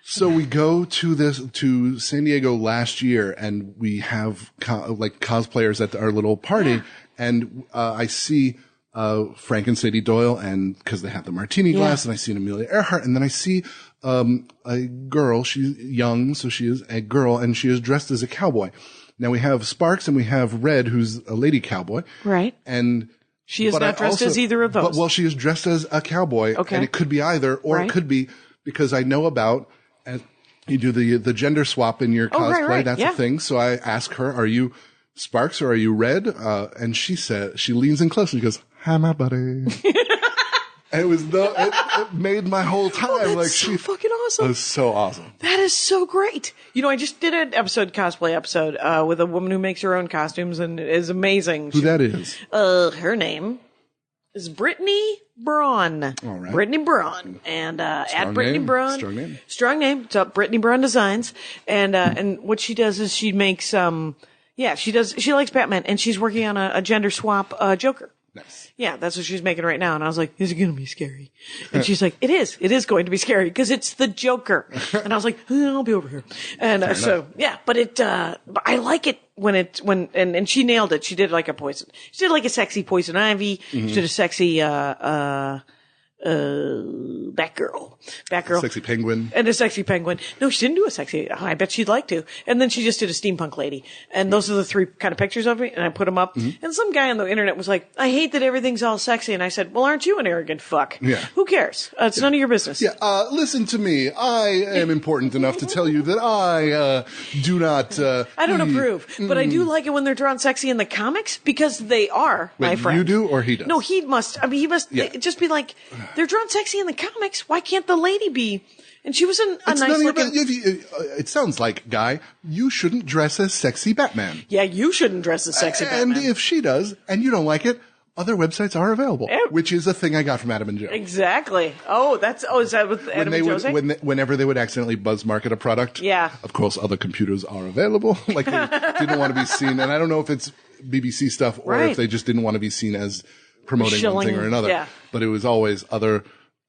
So we go to San Diego last year, and we have cosplayers at our little party, and I see Frank and Sadie Doyle, and because they have the martini glass, and I see an Amelia Earhart, and then I see a girl. She's young, so she is a girl, and she is dressed as a cowboy. Now we have Sparks and we have Red, who's a lady cowboy. Right. And she is not dressed as either of those. Well, she is dressed as a cowboy, and it could be either, or it could be because I know about. You do the gender swap in your cosplay. Right. That's a thing. So I ask her, "Are you Sparks or are you Red?" And she leans in close and she goes, "Hi, my buddy." And it made my whole time. That's so fucking awesome. It was so awesome. That is so great. You know, I just did an cosplay episode, with a woman who makes her own costumes and is amazing. Who that is? Her name is Brittany Braun. All right. Brittany Braun. And, at Brittany name. Braun. Strong name. Strong name. It's up Brittany Braun Designs. And what she does is she makes, she likes Batman and she's working on a gender swap, Joker. Nice. Yeah, that's what she's making right now. And I was like, is it going to be scary? And she's like, it is going to be scary because it's the Joker. And I was like, I'll be over here. And but I like it and she nailed it. She did like a poison. She did like a sexy poison ivy. She did a sexy, Batgirl. Sexy penguin. And a sexy penguin. No, she didn't do a sexy. I bet she'd like to. And then she just did a steampunk lady. And those are the three kind of pictures of me. And I put them up. And some guy on the internet was like, I hate that everything's all sexy. And I said, well, aren't you an arrogant fuck? Yeah. Who cares? It's none of your business. Yeah. Listen to me. I am important enough to tell you that I do not. I don't approve. But I do like it when they're drawn sexy in the comics because they are, my friend. You do or he does? No, he must. I mean, he must just be like, they're drawn sexy in the comics. Why can't the lady be? And she was a nice looking. It sounds like, Guy, you shouldn't dress as sexy Batman. Yeah, you shouldn't dress as sexy Batman. And if she does, and you don't like it, other websites are available, which is a thing I got from Adam and Joe. Exactly. Is that with Adam and Joe? Whenever they would accidentally buzz market a product, of course, other computers are available. Like they didn't want to be seen, and I don't know if it's BBC stuff or if they just didn't want to be seen as promoting one thing or another. Yeah. But it was always other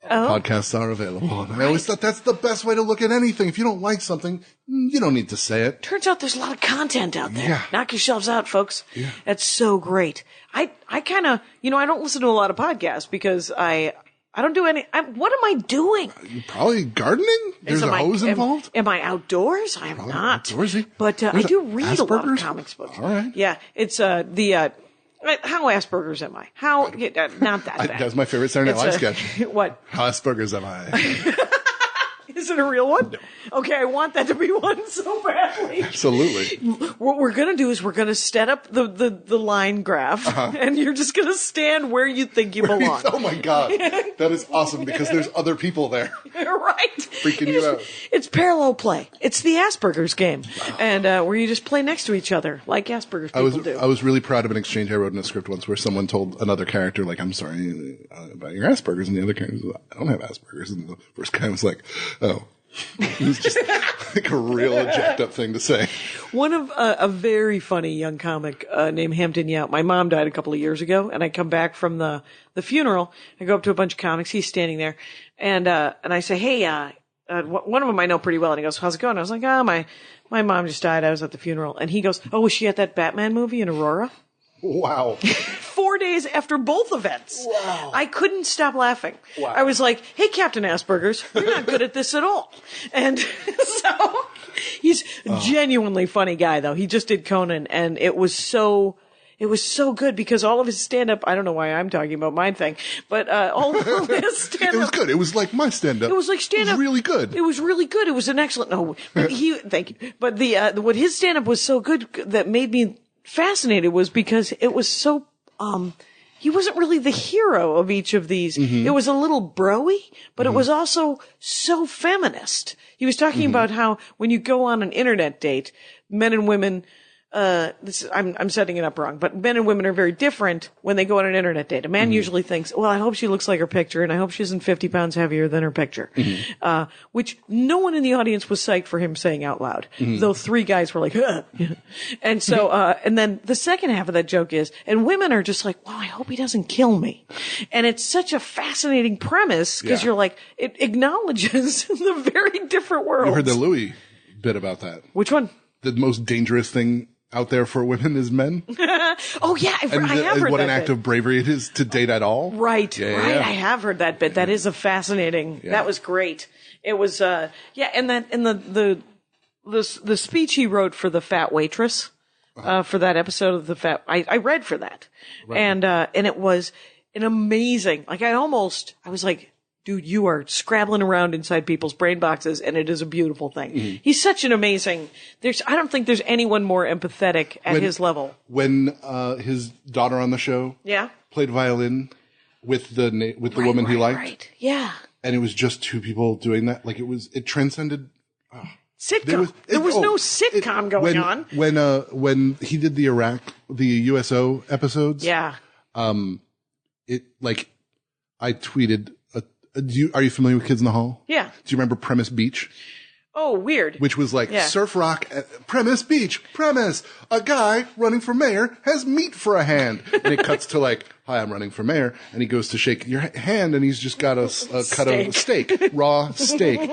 podcasts are available. And I always thought that's the best way to look at anything. If you don't like something, you don't need to say it. Turns out there's a lot of content out there. Yeah. Knock yourselves out, folks. Yeah. That's so great. I kind of, I don't listen to a lot of podcasts because I don't do any. What am I doing? You're probably gardening? There's a hose involved? Am I outdoors? I am probably not. Outdoorsy. But I do read a lot of comics books. All right. Yeah. It's how Asperger's am I? How not that bad. That's my favorite Saturday Night Live sketch. What? How Asperger's am I? Is it a real one? No. Okay, I want that to be one so badly. Absolutely. What we're going to do is we're going to set up the line graph, and you're just going to stand where you think you belong. Oh, my God. That is awesome because there's other people there. Right. Freaking you out. It's parallel play. It's the Asperger's game, and where you just play next to each other like Asperger's people do. I was really proud of an exchange I wrote in a script once where someone told another character, like, I'm sorry about your Asperger's, and the other character was like, I don't have Asperger's. And the first guy was like, oh. It was just like a real jacked up thing to say. One of a very funny young comic named Hampton Yount. My mom died a couple of years ago, and I come back from the funeral. I go up to a bunch of comics. He's standing there, and I say, "Hey, one of them I know pretty well." And he goes, "How's it going?" I was like, my mom just died. I was at the funeral." And he goes, "Oh, was she at that Batman movie in Aurora?" Wow. 4 days after both events. Wow. I couldn't stop laughing. Wow. I was like, hey, Captain Asperger's, you're not good at this at all. And so he's a genuinely funny guy, though. He just did Conan, and it was so good because all of his stand-up, I don't know why I'm talking about my thing, but all of his stand-up. It was good. It was like my stand-up. It was like stand-up. It was really good. It was really good. It was an excellent, no, but thank you. But what his stand-up was so good that made me fascinated was because it was so, he wasn't really the hero of each of these. It was a little bro-y, but it was also so feminist. He was talking about how when you go on an internet date, men and women, I'm setting it up wrong, but men and women are very different when they go on an internet date. A man usually thinks, well, I hope she looks like her picture and I hope she isn't 50 pounds heavier than her picture. Which no one in the audience was psyched for him saying out loud, though 3 guys were like, and so, and then the second half of that joke is, and women are just like, well, I hope he doesn't kill me. And it's such a fascinating premise because you're like, it acknowledges the very different worlds. You heard the Louis bit about that. Which one? The most dangerous thing out there for women is men. Oh yeah, I have heard what that an act bit. of bravery it is to date at all. Right, Yeah. I have heard that bit. That is a fascinating. Yeah. That was great. It was and the speech he wrote for the fat waitress for that episode of the fat. I read for that, and it was an amazing. Like I was like, dude, you are scrabbling around inside people's brain boxes, and it is a beautiful thing. He's such an amazing. I don't think there's anyone more empathetic at his level. When his daughter on the show, played violin with the woman he liked, right, yeah, and it was just 2 people doing that. Like it transcended. Sitcom. There was no sitcom going on. When he did the USO episodes, yeah, I tweeted. Are you familiar with Kids in the Hall? Yeah. Do you remember Premise Beach? Oh, weird. Which was like surf rock, Premise Beach, Premise, a guy running for mayor has meat for a hand. And it cuts to like, hi, I'm running for mayor. And he goes to shake your hand and he's just got a cut of steak, raw steak.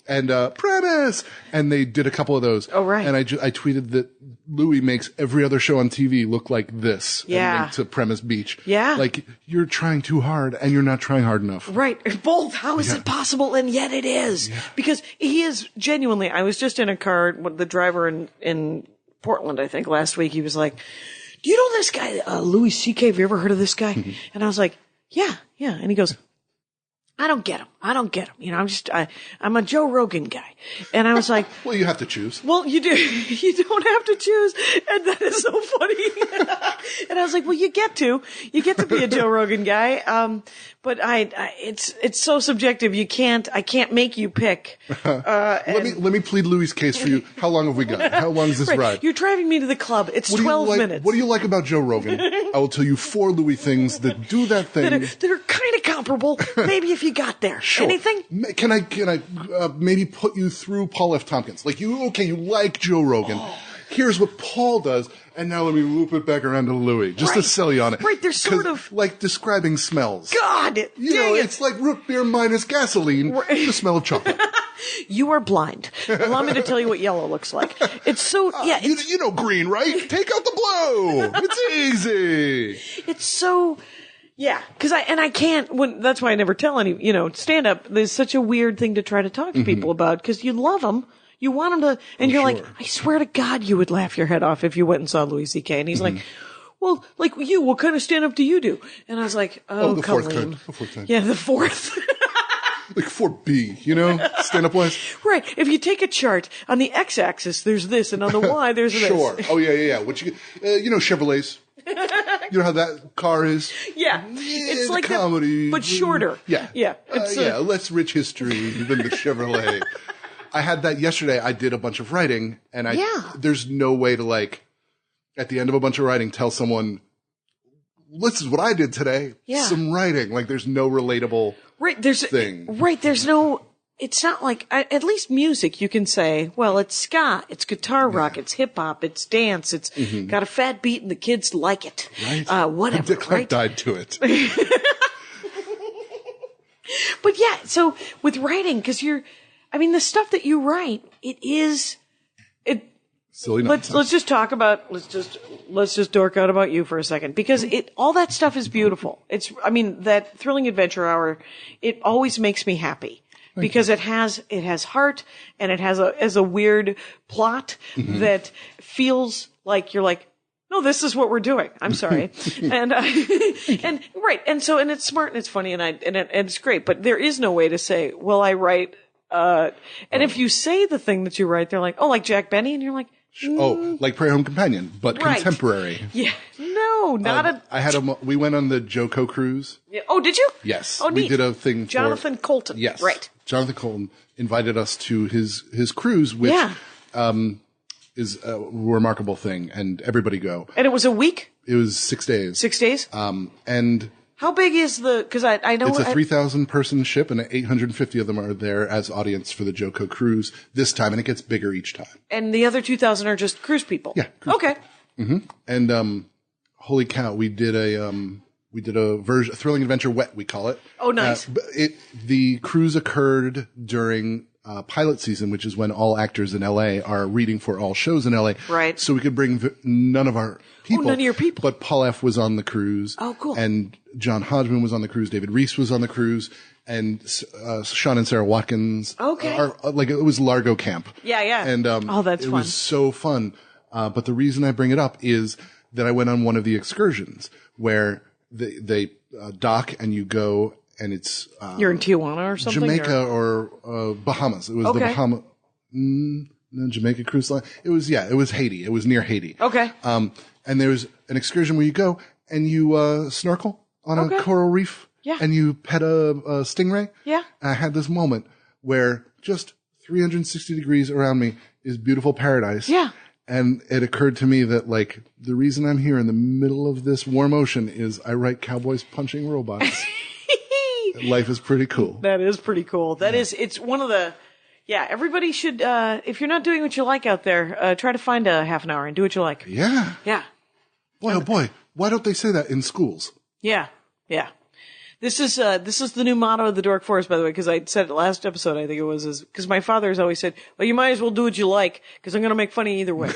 And Premise! And they did a couple of those. Oh, right. And I tweeted that Louis makes every other show on TV look like this. Yeah. And linked to Premise Beach. Yeah. Like, you're trying too hard and you're not trying hard enough. Right. Both. How is it possible? And yet it is. Yeah. Because he is genuinely, I was just in a car with the driver in Portland, I think, last week. He was like, do you know this guy, Louis C.K.? Have you ever heard of this guy? And I was like, yeah. And he goes, I don't get him. You know, I'm a Joe Rogan guy. And I was like, well, you have to choose. Well, you do. You don't have to choose. And that is so funny. And I was like, well, you get to be a Joe Rogan guy. But it's so subjective. I can't make you pick. Let me plead Louis' case for you. How long have we got? How long is this ride? You're driving me to the club. It's 12 minutes. What do you like about Joe Rogan? I will tell you 4 Louis things that do that thing. That are kind of comparable. Maybe if you got there. Sure. Anything? Can I maybe put you through Paul F. Tompkins? Like you like Joe Rogan. Oh. Here's what Paul does, and now let me loop it back around to Louis, just to sell you on it. Right, they're sort of like describing smells. God, it's like root beer minus gasoline, the smell of chocolate. You are blind. Allow me to tell you what yellow looks like. It's so you know green, right? Take out the blue. It's easy. It's so. Yeah, because I can't. That's why I never tell any. Stand up. There's such a weird thing to try to talk to people about because you love them. You want them to, and you're like, I swear to God, you would laugh your head off if you went and saw Louis C.K. And he's like, well, like you, what kind of stand up do you do? And I was like, the fourth kind. Yeah, the fourth. Like 4B, stand up wise. Right. If you take a chart on the x-axis, there's this, and on the y, there's this. Sure. Oh yeah. What Chevrolets. You know how that car is? Yeah. It's like comedy, but shorter. Yeah. Less rich history than the Chevrolet. I had that yesterday. I did a bunch of writing, and there's no way to at the end of a bunch of writing, tell someone, this is what I did today. Yeah. Some writing. Like there's no relatable thing. Right. There's no, it's not like, at least music, you can say, well, it's ska, it's guitar rock, it's hip hop, it's dance, it's got a fat beat and the kids like it. Right. Whatever. Dick Clark died to it. But yeah, so with writing, because the stuff that you write, silly nonsense. Let's just talk about, let's just dork out about you for a second, because all that stuff is beautiful. That Thrilling Adventure Hour, it always makes me happy. Because it has heart and it has a weird plot that feels like you're like, no, this is what we're doing. I'm sorry. and right. And so, and it's smart and it's funny and it's great, but there is no way to say, well, I write, and if you say the thing that you write, they're like, oh, like Jack Benny. And you're like, Like Prairie Home Companion, but Right. contemporary. Yeah. No, not We went on the Joko cruise. Yeah. Oh, did you? Yes. Oh, neat. We did a thing for Jonathan Colton. Yes. Right. Jonathan Colton invited us to his cruise, which is a remarkable thing, and everybody go. And it was a week? It was 6 days. 6 days? And how big is because I know it's a 3,000 person ship, and 850 of them are there as audience for the Joko cruise this time, and it gets bigger each time. And the other 2,000 are just cruise people? Yeah. Cruise okay. People. And holy cow, we did a version, thrilling adventure wet, we call it. Oh, nice. The cruise occurred during pilot season, which is when all actors in LA are reading for all shows in LA. Right. So we could bring none of our people. Oh, none of your people. But Paul F. was on the cruise. Oh, cool. And John Hodgman was on the cruise. David Reese was on the cruise. And Sean and Sarah Watkins. Okay. It was Largo Camp. Yeah, yeah. And that's it fun. was so fun. But the reason I bring it up is that I went on one of the excursions where they dock and you go and it's you're in Tijuana or something? Jamaica or Bahamas. It was the Jamaica cruise line. It was Haiti. It was near Haiti. Okay. And there's an excursion where you go and you snorkel on a coral reef. Yeah. And you pet a stingray. Yeah. And I had this moment where just 360 degrees around me is beautiful paradise. Yeah. And it occurred to me that, like, the reason I'm here in the middle of this warm ocean is I write cowboys punching robots. Life is pretty cool. That is pretty cool. It's one of the, everybody should, if you're not doing what you like out there, try to find a half an hour and do what you like. Yeah. Yeah. Boy, oh boy. Why don't they say that in schools? Yeah. Yeah. This is the new motto of the Dork Forest, by the way, because I said it last episode, I think it was, because my father has always said, well, you might as well do what you like, because I'm going to make fun of you either way.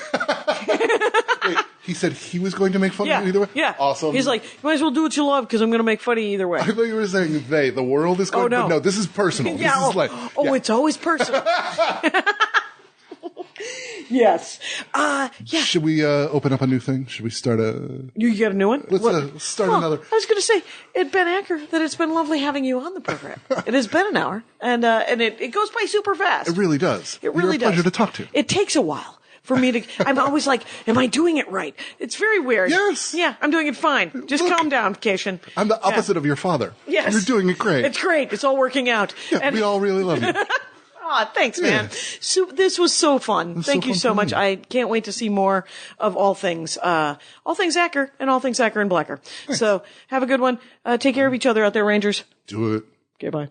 Wait, he said he was going to make fun of you either way? Yeah. Awesome. He's like, you might as well do what you love, because I'm going to make fun of you either way. I thought you were saying they, the world is going no. No, this is personal. Yeah, this is like, it's always personal. Yes. Yeah. Should we open up a new thing? Should we start You got a new one? Let's start another. I was going to say, Ben Acker, that it's been lovely having you on the program. It has been an hour, and it goes by super fast. It really does. It really You're a pleasure does. to talk to. It takes a while for me to. I'm always like, am I doing it right? It's very weird. Yes. Yeah, I'm doing it fine. Just calm down, Cation. I'm the opposite of your father. Yes. You're doing it great. It's great. It's all working out. Yeah, we all really love you. Aw, thanks, man. Yeah. So this was so fun. Thank you fun so for much. me. I can't wait to see more of all things Acker and all things Acker and Blacker. Thanks. So have a good one. Take care of each other out there, Rangers. Do it. Okay, bye.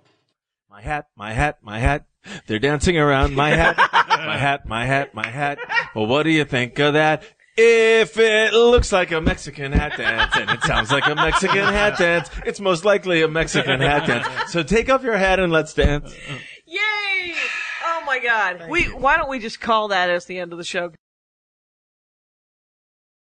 My hat, my hat, my hat. They're dancing around my hat. My hat, my hat, my hat. Well, what do you think of that? If it looks like a Mexican hat dance and it sounds like a Mexican hat dance, it's most likely a Mexican hat dance. So take off your hat and let's dance. Yay! Oh my God. Why don't we just call that as the end of the show?